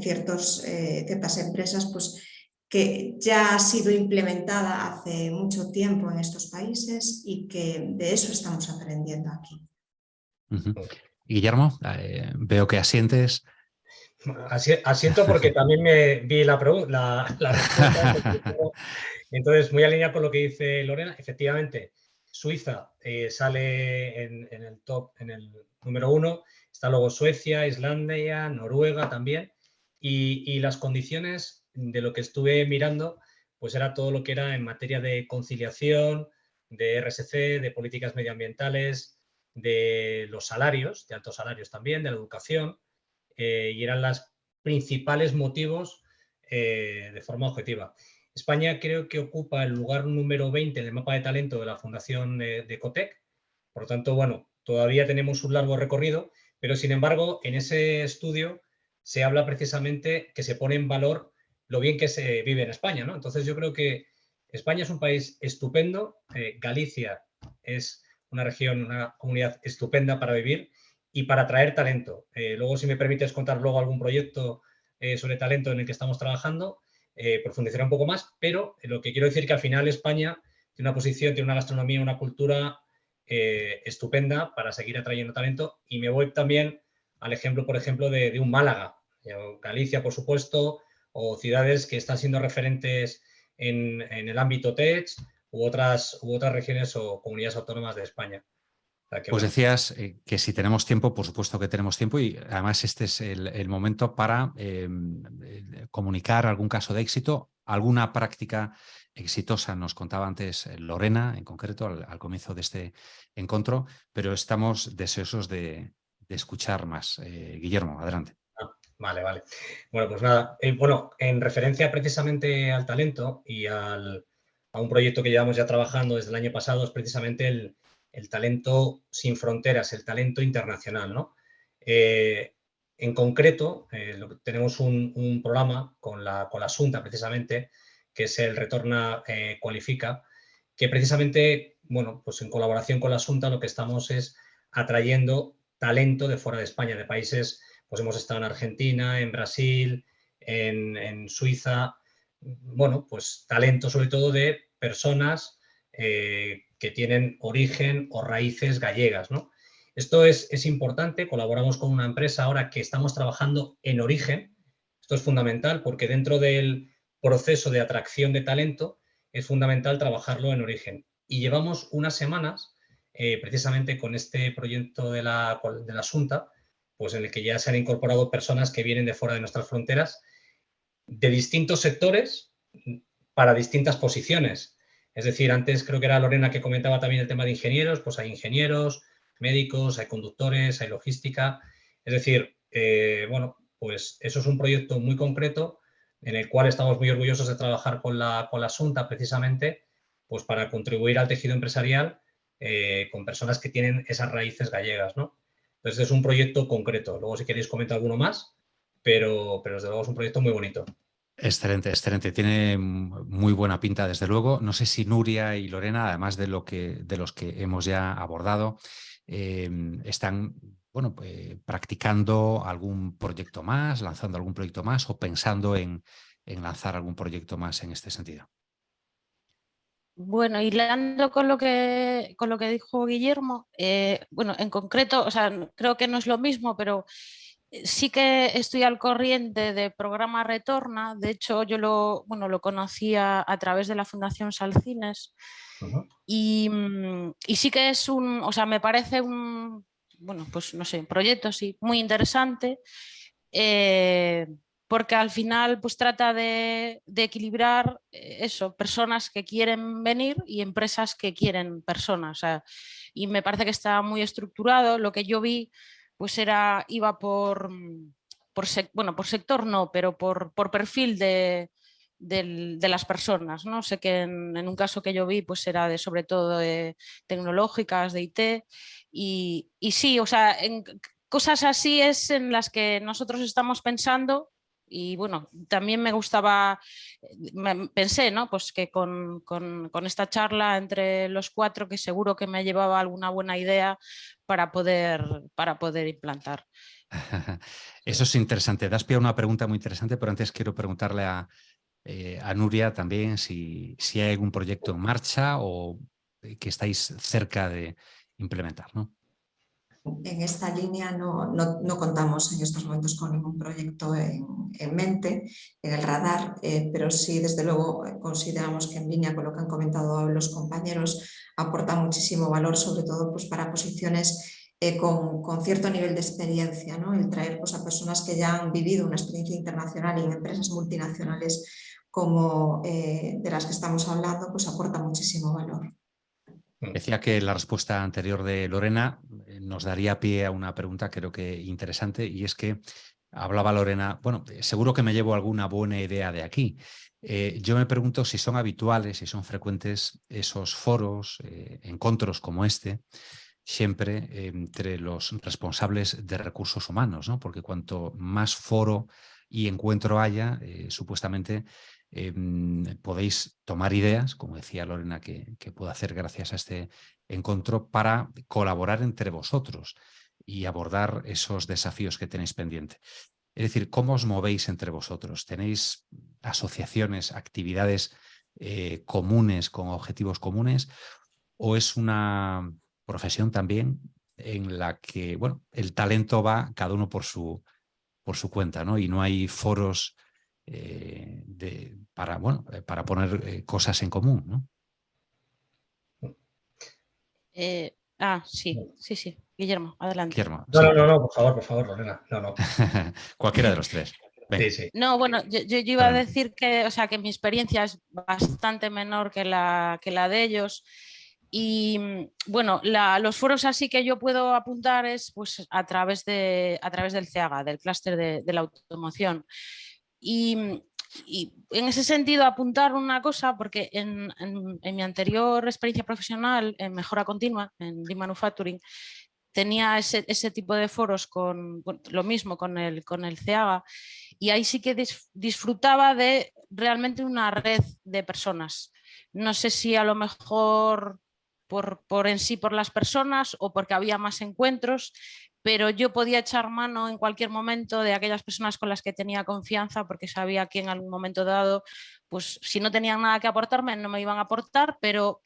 ciertas empresas, pues, que ya ha sido implementada hace mucho tiempo en estos países y que de eso estamos aprendiendo aquí. Guillermo, veo que asientes. Asiento porque también me vi la respuesta. Entonces, muy alineado con lo que dice Lorena, efectivamente, Suiza sale en el top, en el número 1, está luego Suecia, Islandia, Noruega también, y las condiciones de lo que estuve mirando, pues era todo lo que era en materia de conciliación, de RSC, de políticas medioambientales, de los salarios, de altos salarios también, de la educación, y eran los principales motivos de forma objetiva. España creo que ocupa el lugar número 20 en el mapa de talento de la Fundación de Cotec. Por lo tanto, bueno, todavía tenemos un largo recorrido, pero sin embargo, en ese estudio se habla precisamente que se pone en valor lo bien que se vive en España, ¿no? Entonces yo creo que España es un país estupendo, Galicia es una región, una comunidad estupenda para vivir y para atraer talento. Luego, si me permites contar luego algún proyecto sobre talento en el que estamos trabajando, profundizaré un poco más, pero lo que quiero decir es que al final España tiene una posición, tiene una gastronomía, una cultura estupenda para seguir atrayendo talento, y me voy también al ejemplo, por ejemplo, de un Málaga, Galicia, por supuesto, o ciudades que están siendo referentes en el ámbito tech u otras regiones o comunidades autónomas de España. O sea que, Pues bueno. decías que si tenemos tiempo, por supuesto que tenemos tiempo, y además este es el momento para comunicar algún caso de éxito, alguna práctica exitosa. Nos contaba antes Lorena, en concreto, al comienzo de este encuentro, pero estamos deseosos de escuchar más. Guillermo, adelante. Vale. Bueno, pues nada. Bueno, en referencia precisamente al talento y a un proyecto que llevamos ya trabajando desde el año pasado, es precisamente el talento sin fronteras, el talento internacional, ¿no? En concreto, tenemos un programa con la Asunta, precisamente, que es el Retorna Qualifica, que precisamente, bueno, pues en colaboración con la Asunta lo que estamos es atrayendo talento de fuera de España, de países, pues hemos estado en Argentina, en Brasil, en Suiza, bueno, pues talento sobre todo de personas que tienen origen o raíces gallegas, ¿no? Esto es importante, colaboramos con una empresa ahora que estamos trabajando en origen. Esto es fundamental porque dentro del proceso de atracción de talento es fundamental trabajarlo en origen. Y llevamos unas semanas, precisamente con este proyecto de la Asunta, pues en el que ya se han incorporado personas que vienen de fuera de nuestras fronteras, de distintos sectores, para distintas posiciones. Es decir, antes creo que era Lorena que comentaba también el tema de ingenieros, pues hay ingenieros, médicos, hay conductores, hay logística. Es decir, bueno, pues eso es un proyecto muy concreto en el cual estamos muy orgullosos de trabajar con la Xunta precisamente pues para contribuir al tejido empresarial con personas que tienen esas raíces gallegas, ¿no? Entonces es un proyecto concreto. Luego si queréis comento alguno más, pero desde luego es un proyecto muy bonito. Excelente, excelente. Tiene muy buena pinta, desde luego. No sé si Nuria y Lorena, además de los que hemos ya abordado, están bueno, practicando algún proyecto más, lanzando algún proyecto más o pensando en lanzar algún proyecto más en este sentido. Bueno, hilando con lo que dijo Guillermo, bueno, en concreto, o sea, creo que no es lo mismo, pero sí que estoy al corriente de programa Retorna. De hecho, yo lo conocía a través de la Fundación Salcines. Y sí que es o sea, me parece bueno, pues no sé, proyecto sí, muy interesante. Porque al final pues trata de equilibrar eso, personas que quieren venir y empresas que quieren personas. O sea, y me parece que está muy estructurado. Lo que yo vi pues iba por sector no, pero por perfil de las personas, ¿no? Sé que en un caso que yo vi pues era sobre todo de tecnológicas, de IT y sí, o sea, cosas así es en las que nosotros estamos pensando. Y bueno, también me gustaba, pensé, ¿no? Pues que con esta charla entre los cuatro, que seguro que me llevaba alguna buena idea para poder implantar. Eso es interesante. Das pie a una pregunta muy interesante, pero antes quiero preguntarle a Nuria también si hay algún proyecto en marcha o que estáis cerca de implementar, ¿no? En esta línea no contamos en estos momentos con ningún proyecto en mente, en el radar, pero sí, desde luego, consideramos que en línea con lo que han comentado los compañeros, aporta muchísimo valor, sobre todo pues, para posiciones con cierto nivel de experiencia, ¿no? El traer pues, a personas que ya han vivido una experiencia internacional y en empresas multinacionales como de las que estamos hablando, pues aporta muchísimo valor. Decía que la respuesta anterior de Lorena nos daría pie a una pregunta creo que interesante, y es que hablaba Lorena, bueno, seguro que me llevo alguna buena idea de aquí. Yo me pregunto si son habituales, si son frecuentes esos foros, encuentros como este, siempre entre los responsables de recursos humanos, ¿no? Porque cuanto más foro y encuentro haya, supuestamente podéis tomar ideas, como decía Lorena, que puedo hacer gracias a este encuentro, para colaborar entre vosotros y abordar esos desafíos que tenéis pendiente. Es decir, ¿cómo os movéis entre vosotros? ¿Tenéis asociaciones, actividades comunes con objetivos comunes? ¿O es una profesión también en la que, bueno, el talento va cada uno por su cuenta, ¿no? Y no hay foros para poner cosas en común, ¿no? Sí. Guillermo, adelante. Guillermo, No, sí. por favor, Lorena. No. Cualquiera de los tres. Venga. Sí. No, bueno, yo iba a decir que, o sea, que mi experiencia es bastante menor que la de ellos. Y bueno, los foros así que yo puedo apuntar es pues a través del CEAGA, del clúster de la automoción. Y en ese sentido apuntar una cosa, porque en mi anterior experiencia profesional en mejora continua, en Lean Manufacturing, tenía ese tipo de foros con lo mismo con el CEAGA, y ahí sí que disfrutaba de realmente una red de personas. No sé si a lo mejor por en sí por las personas o porque había más encuentros, pero yo podía echar mano en cualquier momento de aquellas personas con las que tenía confianza, porque sabía que en algún momento dado, pues si no tenían nada que aportarme, no me iban a aportar, pero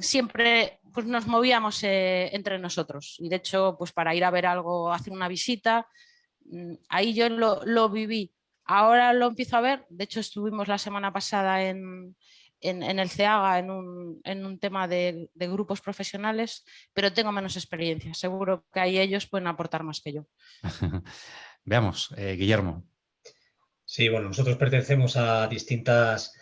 siempre pues, nos movíamos entre nosotros. Y de hecho, pues para ir a ver algo, hacer una visita, ahí yo lo viví. Ahora lo empiezo a ver. De hecho, estuvimos la semana pasada en el CEAGA en un tema de grupos profesionales, pero tengo menos experiencia. Seguro que ahí ellos pueden aportar más que yo. Veamos, Guillermo. Sí, bueno, nosotros pertenecemos a distintas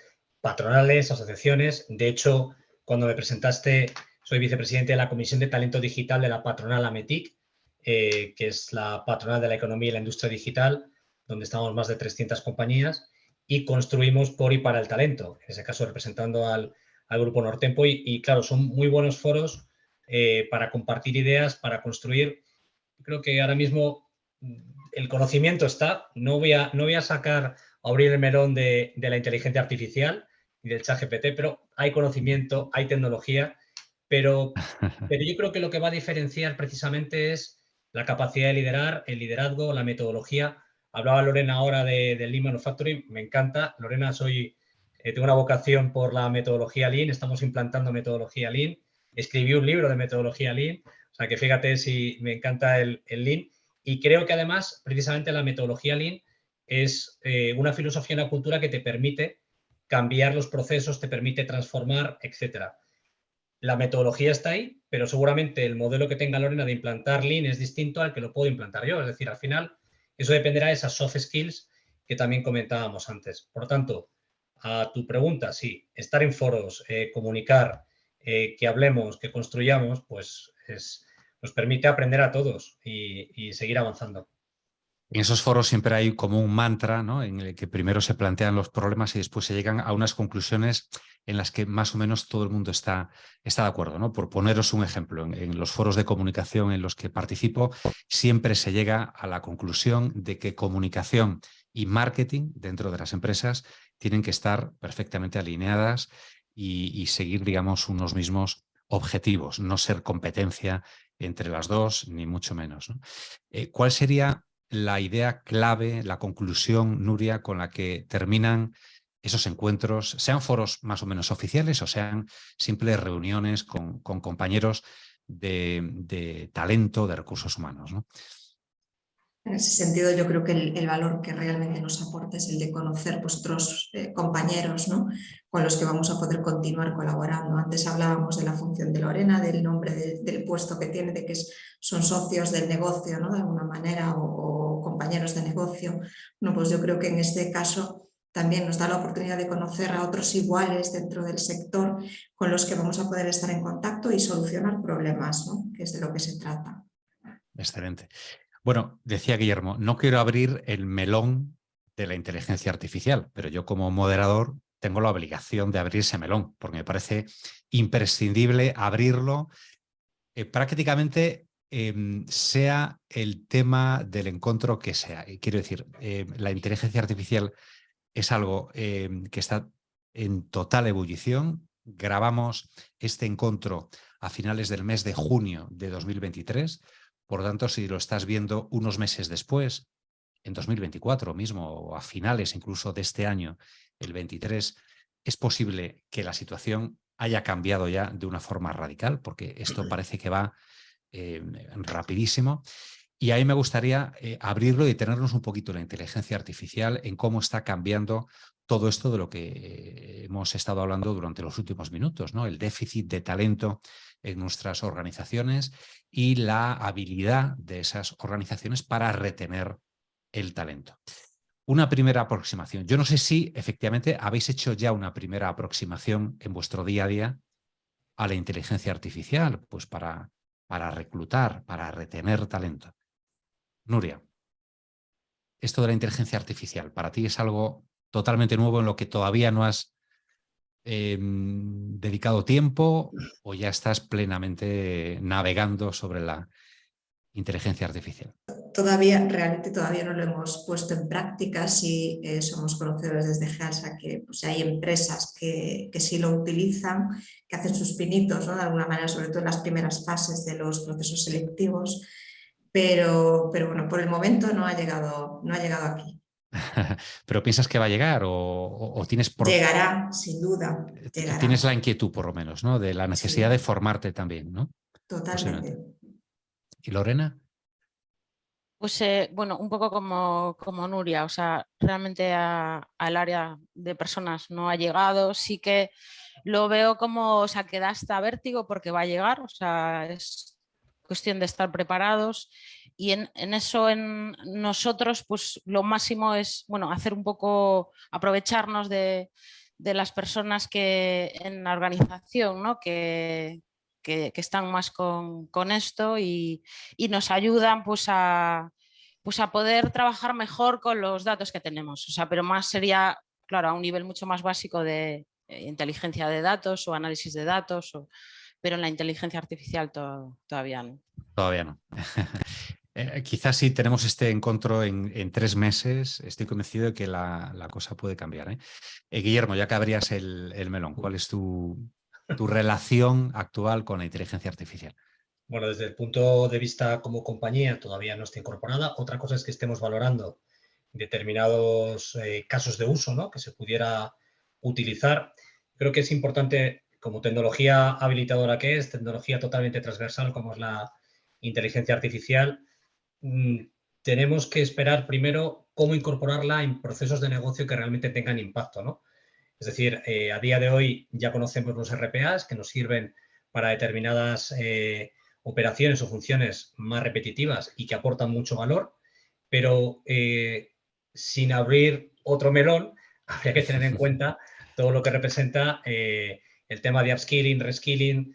patronales, asociaciones. De hecho, cuando me presentaste, soy vicepresidente de la Comisión de Talento Digital de la patronal AMETIC, que es la patronal de la economía y la industria digital, donde estamos más de 300 compañías y construimos por y para el talento, en ese caso representando al Grupo Nortempo. Y claro, son muy buenos foros para compartir ideas, para construir. Creo que ahora mismo el conocimiento está. No voy a abrir el melón de la inteligencia artificial y del ChatGPT, pero hay conocimiento, hay tecnología, pero yo creo que lo que va a diferenciar precisamente es la capacidad de liderar, el liderazgo, la metodología. Hablaba Lorena ahora del Lean Manufacturing, me encanta. Lorena, tengo una vocación por la metodología Lean, estamos implantando metodología Lean. Escribí un libro de metodología Lean, o sea que fíjate si me encanta el Lean. Y creo que además, precisamente la metodología Lean es una filosofía y una cultura que te permite cambiar los procesos, te permite transformar, etcétera. La metodología está ahí, pero seguramente el modelo que tenga Lorena de implantar Lean es distinto al que lo puedo implantar yo. Es decir, al final, eso dependerá de esas soft skills que también comentábamos antes. Por lo tanto, a tu pregunta, sí, estar en foros, comunicar, que hablemos, que construyamos, pues nos permite aprender a todos y seguir avanzando. En esos foros siempre hay como un mantra, ¿no?, en el que primero se plantean los problemas y después se llegan a unas conclusiones en las que más o menos todo el mundo está de acuerdo, ¿no? Por poneros un ejemplo, en los foros de comunicación en los que participo, siempre se llega a la conclusión de que comunicación y marketing dentro de las empresas tienen que estar perfectamente alineadas y seguir, digamos, unos mismos objetivos, no ser competencia entre las dos, ni mucho menos, ¿no? ¿Cuál sería la idea clave, la conclusión, Nuria, con la que terminan esos encuentros, sean foros más o menos oficiales o sean simples reuniones con compañeros de talento, de recursos humanos, ¿no? En ese sentido, yo creo que el valor que realmente nos aporta es el de conocer vuestros compañeros, ¿no?, con los que vamos a poder continuar colaborando. Antes hablábamos de la función de Lorena, del nombre del puesto que tiene, de que son socios del negocio, ¿no?, de alguna manera, o compañeros de negocio. Bueno, pues yo creo que en este caso también nos da la oportunidad de conocer a otros iguales dentro del sector con los que vamos a poder estar en contacto y solucionar problemas, ¿no?, que es de lo que se trata. Excelente. Bueno, decía Guillermo, no quiero abrir el melón de la inteligencia artificial, pero yo como moderador tengo la obligación de abrir ese melón, porque me parece imprescindible abrirlo prácticamente sea el tema del encuentro que sea. Quiero decir, la inteligencia artificial es algo que está en total ebullición. Grabamos este encuentro a finales del mes de junio de 2023. Por lo tanto, si lo estás viendo unos meses después, en 2024 mismo, o a finales incluso de este año, el 23, es posible que la situación haya cambiado ya de una forma radical, porque esto parece que va rapidísimo. Y ahí me gustaría abrirlo y detenernos un poquito en la inteligencia artificial, en cómo está cambiando todo esto de lo que hemos estado hablando durante los últimos minutos, ¿no? El déficit de talento en nuestras organizaciones y la habilidad de esas organizaciones para retener el talento. Una primera aproximación. Yo no sé si efectivamente habéis hecho ya una primera aproximación en vuestro día a día a la inteligencia artificial, pues para reclutar, para retener talento. Nuria, esto de la inteligencia artificial, ¿para ti es algo totalmente nuevo en lo que todavía no has dedicado tiempo o ya estás plenamente navegando sobre la inteligencia artificial? Realmente todavía no lo hemos puesto en práctica. Sí, somos conocedores desde GEALSA que pues, hay empresas que sí lo utilizan, que hacen sus pinitos, ¿no?, de alguna manera, sobre todo en las primeras fases de los procesos selectivos, pero bueno, por el momento no ha llegado aquí. ¿Pero piensas que va a llegar o tienes, Llegará, sin duda, tienes la llegará. inquietud por lo menos, ¿no?, de la necesidad de Sí, formarte también, ¿no? totalmente. Posiblemente. ¿Y Lorena? Pues bueno, un poco como Nuria, o sea, realmente al área de personas no ha llegado. Sí que lo veo como, o sea, que da hasta vértigo porque va a llegar, o sea, es cuestión de estar preparados en eso en nosotros pues lo máximo es hacer un poco, aprovecharnos de las personas que en la organización, ¿no? que están más con esto y nos ayudan pues a poder trabajar mejor con los datos que tenemos. O sea, pero más sería, claro, a un nivel mucho más básico de inteligencia de datos o análisis de datos, pero en la inteligencia artificial todavía no. Todavía no. Quizás si tenemos este encuentro en 3 meses, estoy convencido de que la cosa puede cambiar. Guillermo, ya que abrías el melón, ¿cuál es tu relación actual con la inteligencia artificial? Bueno, desde el punto de vista como compañía todavía no está incorporada. Otra cosa es que estemos valorando determinados casos de uso, ¿no? Que se pudiera utilizar. Creo que es importante, como tecnología habilitadora que es, tecnología totalmente transversal como es la inteligencia artificial, tenemos que esperar primero cómo incorporarla en procesos de negocio que realmente tengan impacto, ¿no? Es decir, a día de hoy ya conocemos los RPAs que nos sirven para determinadas operaciones o funciones más repetitivas y que aportan mucho valor, pero sin abrir otro melón, habría que tener en cuenta todo lo que representa el tema de upskilling, reskilling,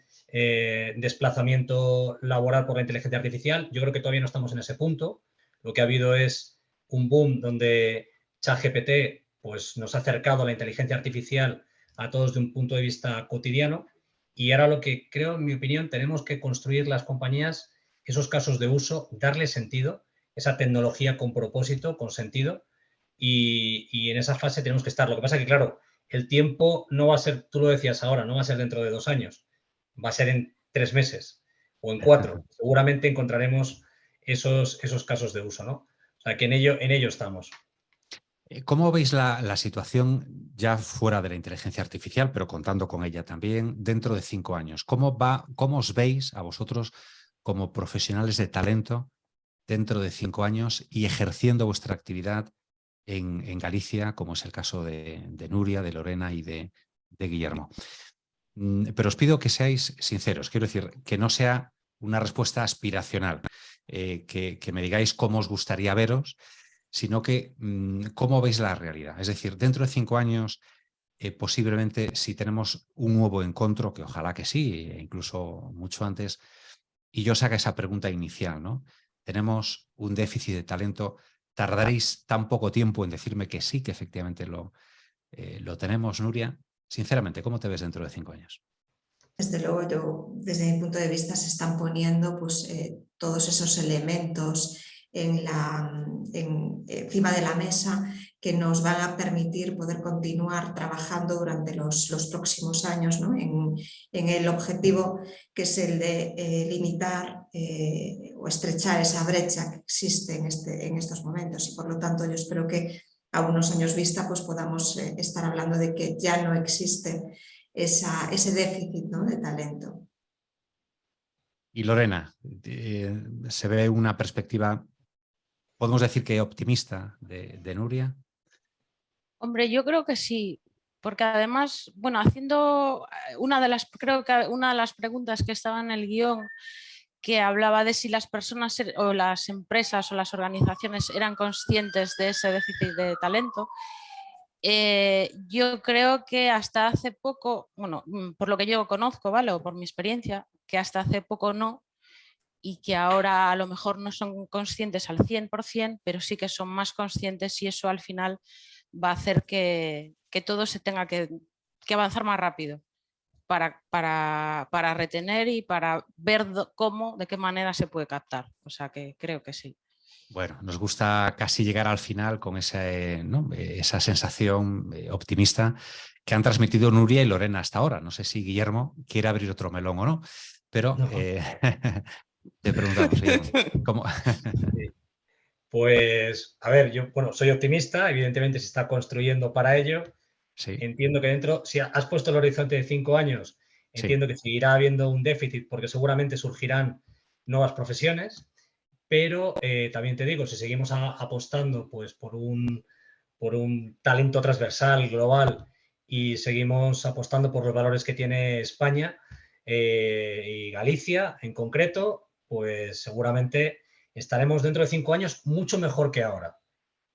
desplazamiento laboral por la inteligencia artificial. Yo creo que todavía no estamos en ese punto. Lo que ha habido es un boom donde ChatGPT pues, nos ha acercado a la inteligencia artificial a todos de un punto de vista cotidiano. Y ahora lo que creo, en mi opinión, tenemos que construir las compañías esos casos de uso, darle sentido, esa tecnología con propósito, con sentido, y en esa fase tenemos que estar. Lo que pasa es que, claro, el tiempo no va a ser, tú lo decías ahora, no va a ser dentro de 2 años, va a ser en 3 meses o en 4. Seguramente encontraremos esos casos de uso, ¿no? O sea, que en ello estamos. ¿Cómo veis la situación ya fuera de la inteligencia artificial, pero contando con ella también, dentro de 5 años? ¿Cómo os veis a vosotros como profesionales de talento dentro de 5 años y ejerciendo vuestra actividad en Galicia, como es el caso de Nuria, de Lorena y de Guillermo? Pero os pido que seáis sinceros, quiero decir, que no sea una respuesta aspiracional, que me digáis cómo os gustaría veros, sino que cómo veis la realidad. Es decir, dentro de 5 años, posiblemente si tenemos un nuevo encuentro, que ojalá que sí, e incluso mucho antes, y yo saca esa pregunta inicial, ¿no? Tenemos un déficit de talento, ¿tardaréis tan poco tiempo en decirme que sí, que efectivamente lo tenemos, Nuria? Sinceramente, ¿cómo te ves dentro de 5 años? Desde luego, yo, desde mi punto de vista, se están poniendo pues, todos esos elementos encima de la mesa que nos van a permitir poder continuar trabajando durante los próximos años, ¿no? en el objetivo que es el de limitar o estrechar esa brecha que existe en estos momentos. Y por lo tanto, yo espero que a unos años vista pues, podamos estar hablando de que ya no existe ese déficit, ¿no? de talento. Y Lorena, ¿se ve una perspectiva, podemos decir que optimista, de Nuria? Hombre, yo creo que sí, porque además, haciendo creo que una de las preguntas que estaba en el guión, que hablaba de si las personas o las empresas o las organizaciones eran conscientes de ese déficit de talento. Yo creo que hasta hace poco, por lo que yo conozco, ¿vale? O por mi experiencia, que hasta hace poco no, y que ahora a lo mejor no son conscientes al 100%, pero sí que son más conscientes, y eso al final va a hacer que todo se tenga que avanzar más rápido para retener y para ver de qué manera se puede captar. O sea que creo que sí. Bueno, nos gusta casi llegar al final con ¿no? esa sensación optimista que han transmitido Nuria y Lorena hasta ahora. No sé si Guillermo quiere abrir otro melón o no, pero No. te preguntamos, Guillermo, ¿cómo? Sí. Pues, a ver, yo soy optimista, evidentemente se está construyendo para ello. Sí. Entiendo que si has puesto el horizonte de 5 años, entiendo que seguirá habiendo un déficit porque seguramente surgirán nuevas profesiones, pero también te digo, si seguimos apostando pues, por un talento transversal, global, y seguimos apostando por los valores que tiene España y Galicia en concreto, pues seguramente estaremos dentro de 5 años mucho mejor que ahora.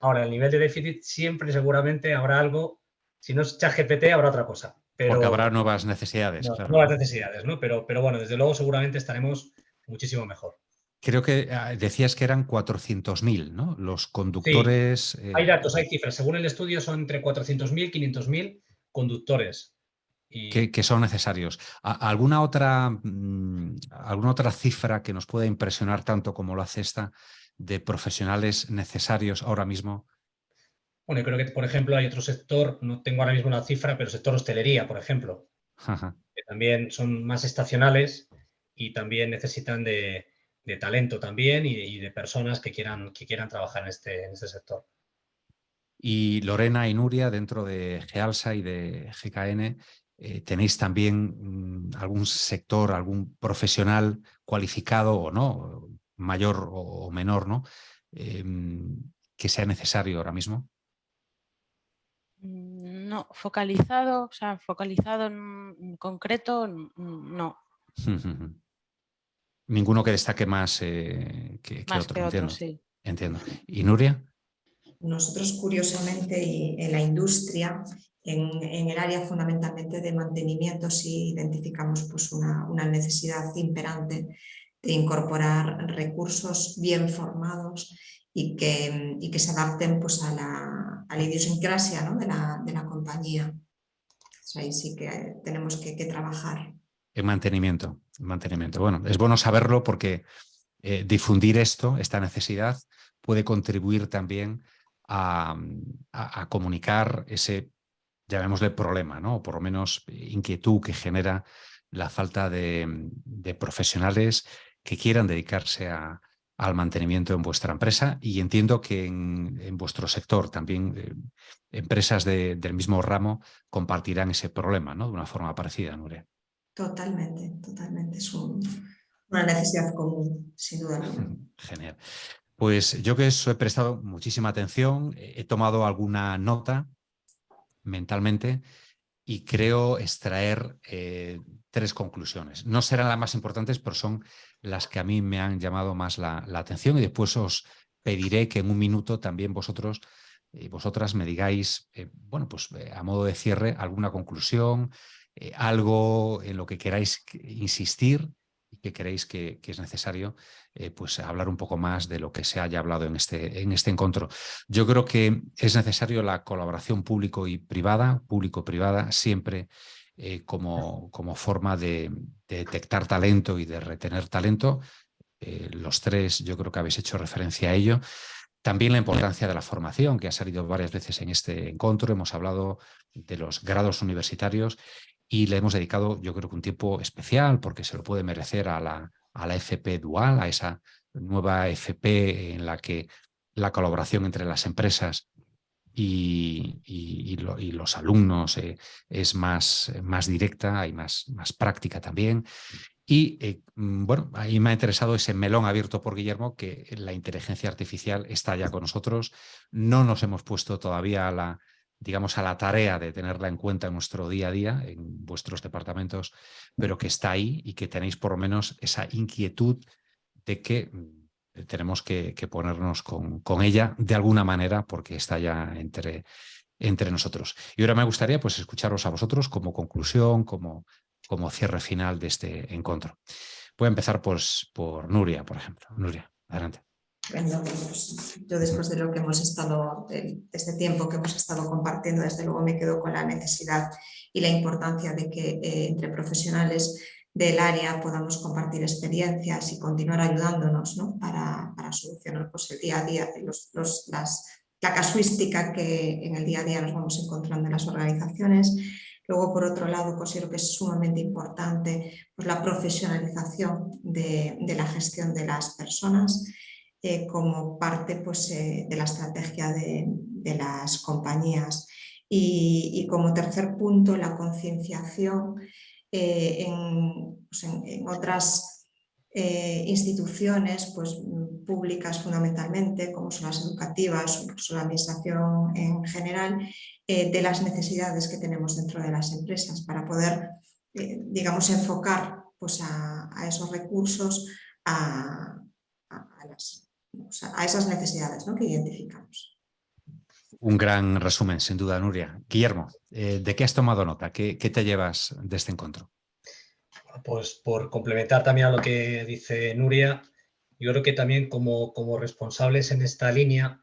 Ahora, el nivel de déficit siempre seguramente habrá algo, si no es ChatGPT habrá otra cosa. Pero, porque habrá nuevas necesidades, claro. Nuevas necesidades, ¿no? Pero bueno, desde luego seguramente estaremos muchísimo mejor. Creo que decías que eran 400.000, ¿no? Los conductores... Sí, hay datos, hay cifras. Según el estudio son entre 400.000 y 500.000 conductores. Que son necesarios. ¿Alguna otra cifra que nos pueda impresionar tanto como lo hace esta de profesionales necesarios ahora mismo? Bueno, yo creo que, por ejemplo, hay otro sector, no tengo ahora mismo una cifra, pero el sector hostelería, por ejemplo, que también son más estacionales y también necesitan de talento también y de personas que quieran trabajar en este sector. Y Lorena y Nuria, dentro de GEALSA y de GKN, ¿tenéis también algún sector, algún profesional cualificado o no, mayor o menor, ¿no? Que sea necesario ahora mismo? No, focalizado en concreto, no. Ninguno que destaque más que Más otro, que otro, entiendo. sí. Entiendo. ¿Y Nuria? Nosotros, curiosamente, y en la industria, en el área fundamentalmente de mantenimiento, sí identificamos pues, una necesidad imperante de incorporar recursos bien formados y que se adapten pues, a la idiosincrasia, ¿no? de la compañía. O sea, ahí sí que tenemos que trabajar. En mantenimiento. Bueno, es bueno saberlo porque difundir esta necesidad, puede contribuir también a comunicar ese, llamémosle, problema, ¿no? O por lo menos inquietud que genera la falta de profesionales que quieran dedicarse al mantenimiento en vuestra empresa, y entiendo que en vuestro sector también empresas del mismo ramo compartirán ese problema, ¿no? De una forma parecida, Nuria. Totalmente. Es una necesidad común, sin duda alguna. Genial. Pues yo que os he prestado muchísima atención, he tomado alguna nota mentalmente y creo extraer 3 conclusiones. No serán las más importantes, pero son las que a mí me han llamado más la atención, y después os pediré que en un minuto también vosotros y vosotras me digáis, bueno, pues a modo de cierre, alguna conclusión, algo en lo que queráis insistir y que creéis que es necesario pues hablar un poco más de lo que se haya hablado en este encuentro. Yo creo que es necesario la colaboración público-privada, siempre como forma de detectar talento y de retener talento. Los 3 yo creo que habéis hecho referencia a ello. También la importancia de la formación, que ha salido varias veces en este encuentro. Hemos hablado de los grados universitarios y le hemos dedicado, yo creo que un tiempo especial, porque se lo puede merecer a la FP Dual, a esa nueva FP en la que la colaboración entre las empresas y los alumnos es más directa y más práctica también. Y bueno, ahí me ha interesado ese melón abierto por Guillermo, que la inteligencia artificial está ya con nosotros. No nos hemos puesto todavía a la tarea de tenerla en cuenta en nuestro día a día, en vuestros departamentos, pero que está ahí y que tenéis por lo menos esa inquietud de que tenemos que ponernos con ella de alguna manera, porque está ya entre nosotros. Y ahora me gustaría pues escucharos a vosotros como conclusión, como cierre final de este encuentro. Voy a empezar pues, por Nuria, por ejemplo. Nuria, adelante. Bueno, pues yo después de lo que hemos estado, de este tiempo que hemos estado compartiendo, desde luego me quedo con la necesidad y la importancia de que entre profesionales del área podamos compartir experiencias y continuar ayudándonos, ¿no? para solucionar pues, el día a día, la casuística que en el día a día nos vamos encontrando en las organizaciones. Luego, por otro lado, considero que es sumamente importante pues, la profesionalización de la gestión de las personas como parte pues, de la estrategia de las compañías. Y como tercer punto, la concienciación en otras instituciones pues, públicas fundamentalmente, como son las educativas o incluso la administración en general, de las necesidades que tenemos dentro de las empresas para poder, digamos, enfocar pues, a esos recursos a o sea, a esas necesidades, ¿no?, que identificamos. Un gran resumen, sin duda, Nuria. Guillermo, ¿de qué has tomado nota? ¿Qué te llevas de este encuentro? Pues por complementar también a lo que dice Nuria, yo creo que también como responsables en esta línea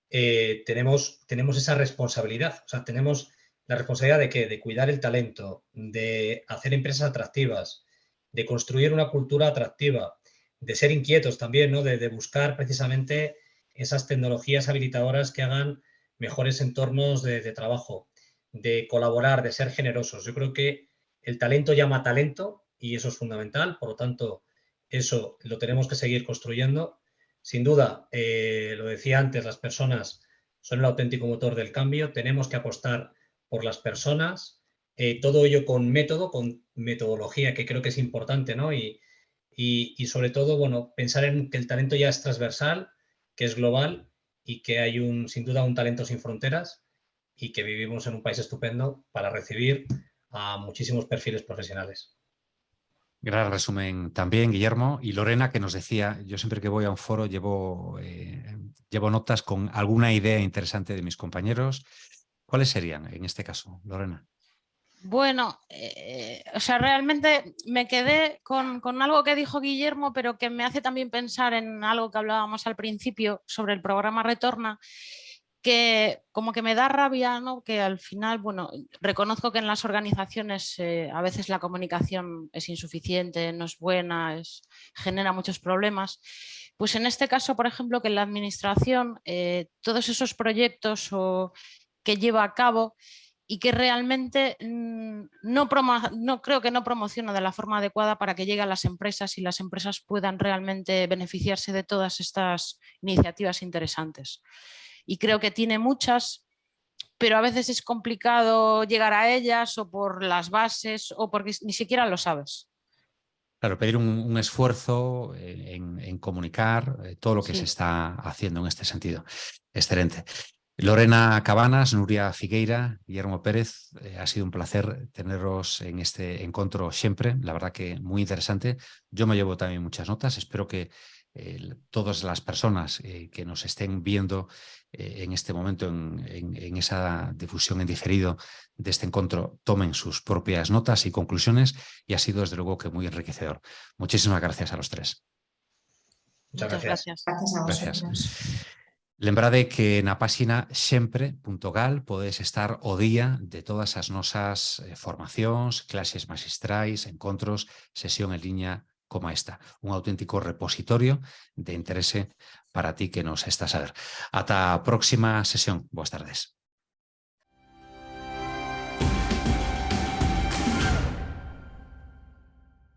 tenemos esa responsabilidad. O sea, tenemos la responsabilidad de ¿qué? De cuidar el talento, de hacer empresas atractivas, de construir una cultura atractiva, de ser inquietos también, ¿no? De buscar precisamente esas tecnologías habilitadoras que hagan mejores entornos de trabajo, de colaborar, de ser generosos. Yo creo que el talento llama talento y eso es fundamental. Por lo tanto, eso lo tenemos que seguir construyendo. Sin duda, lo decía antes, las personas son el auténtico motor del cambio. Tenemos que apostar por las personas. Todo ello con método, con metodología, que creo que es importante, ¿no? Y sobre todo, bueno, pensar en que el talento ya es transversal, que es global y que hay sin duda un talento sin fronteras y que vivimos en un país estupendo para recibir a muchísimos perfiles profesionales. Gran resumen también, Guillermo. Y Lorena, que nos decía, yo siempre que voy a un foro llevo notas con alguna idea interesante de mis compañeros. ¿Cuáles serían en este caso, Lorena? Bueno, o sea, realmente me quedé con algo que dijo Guillermo, pero que me hace también pensar en algo que hablábamos al principio sobre el programa Retorna, que como que me da rabia, ¿no? Que al final, bueno, reconozco que en las organizaciones a veces la comunicación es insuficiente, no es buena, genera muchos problemas. Pues en este caso, por ejemplo, que en la administración todos esos proyectos que lleva a cabo y que realmente no creo que no promociona de la forma adecuada para que llegue a las empresas y las empresas puedan realmente beneficiarse de todas estas iniciativas interesantes. Y creo que tiene muchas, pero a veces es complicado llegar a ellas o por las bases o porque ni siquiera lo sabes. Claro, pedir un esfuerzo en comunicar todo lo que se está haciendo en este sentido. Excelente. Lorena Cabanas, Nuria Figueira, Guillermo Pérez, ha sido un placer teneros en este encuentro siempre, la verdad que muy interesante. Yo me llevo también muchas notas, espero que todas las personas que nos estén viendo en este momento en esa difusión en diferido de este encuentro tomen sus propias notas y conclusiones y ha sido desde luego que muy enriquecedor. Muchísimas gracias a los tres. Muchas gracias. Gracias a vosotros. Gracias. Lembrade que na páxina sempre.gal podes estar o día de todas as nosas formacións, clases magistrais, encontros, sesión en liña como esta. Un auténtico repositorio de interese para ti que nos estás a ver. Ata a próxima sesión. Boas tardes.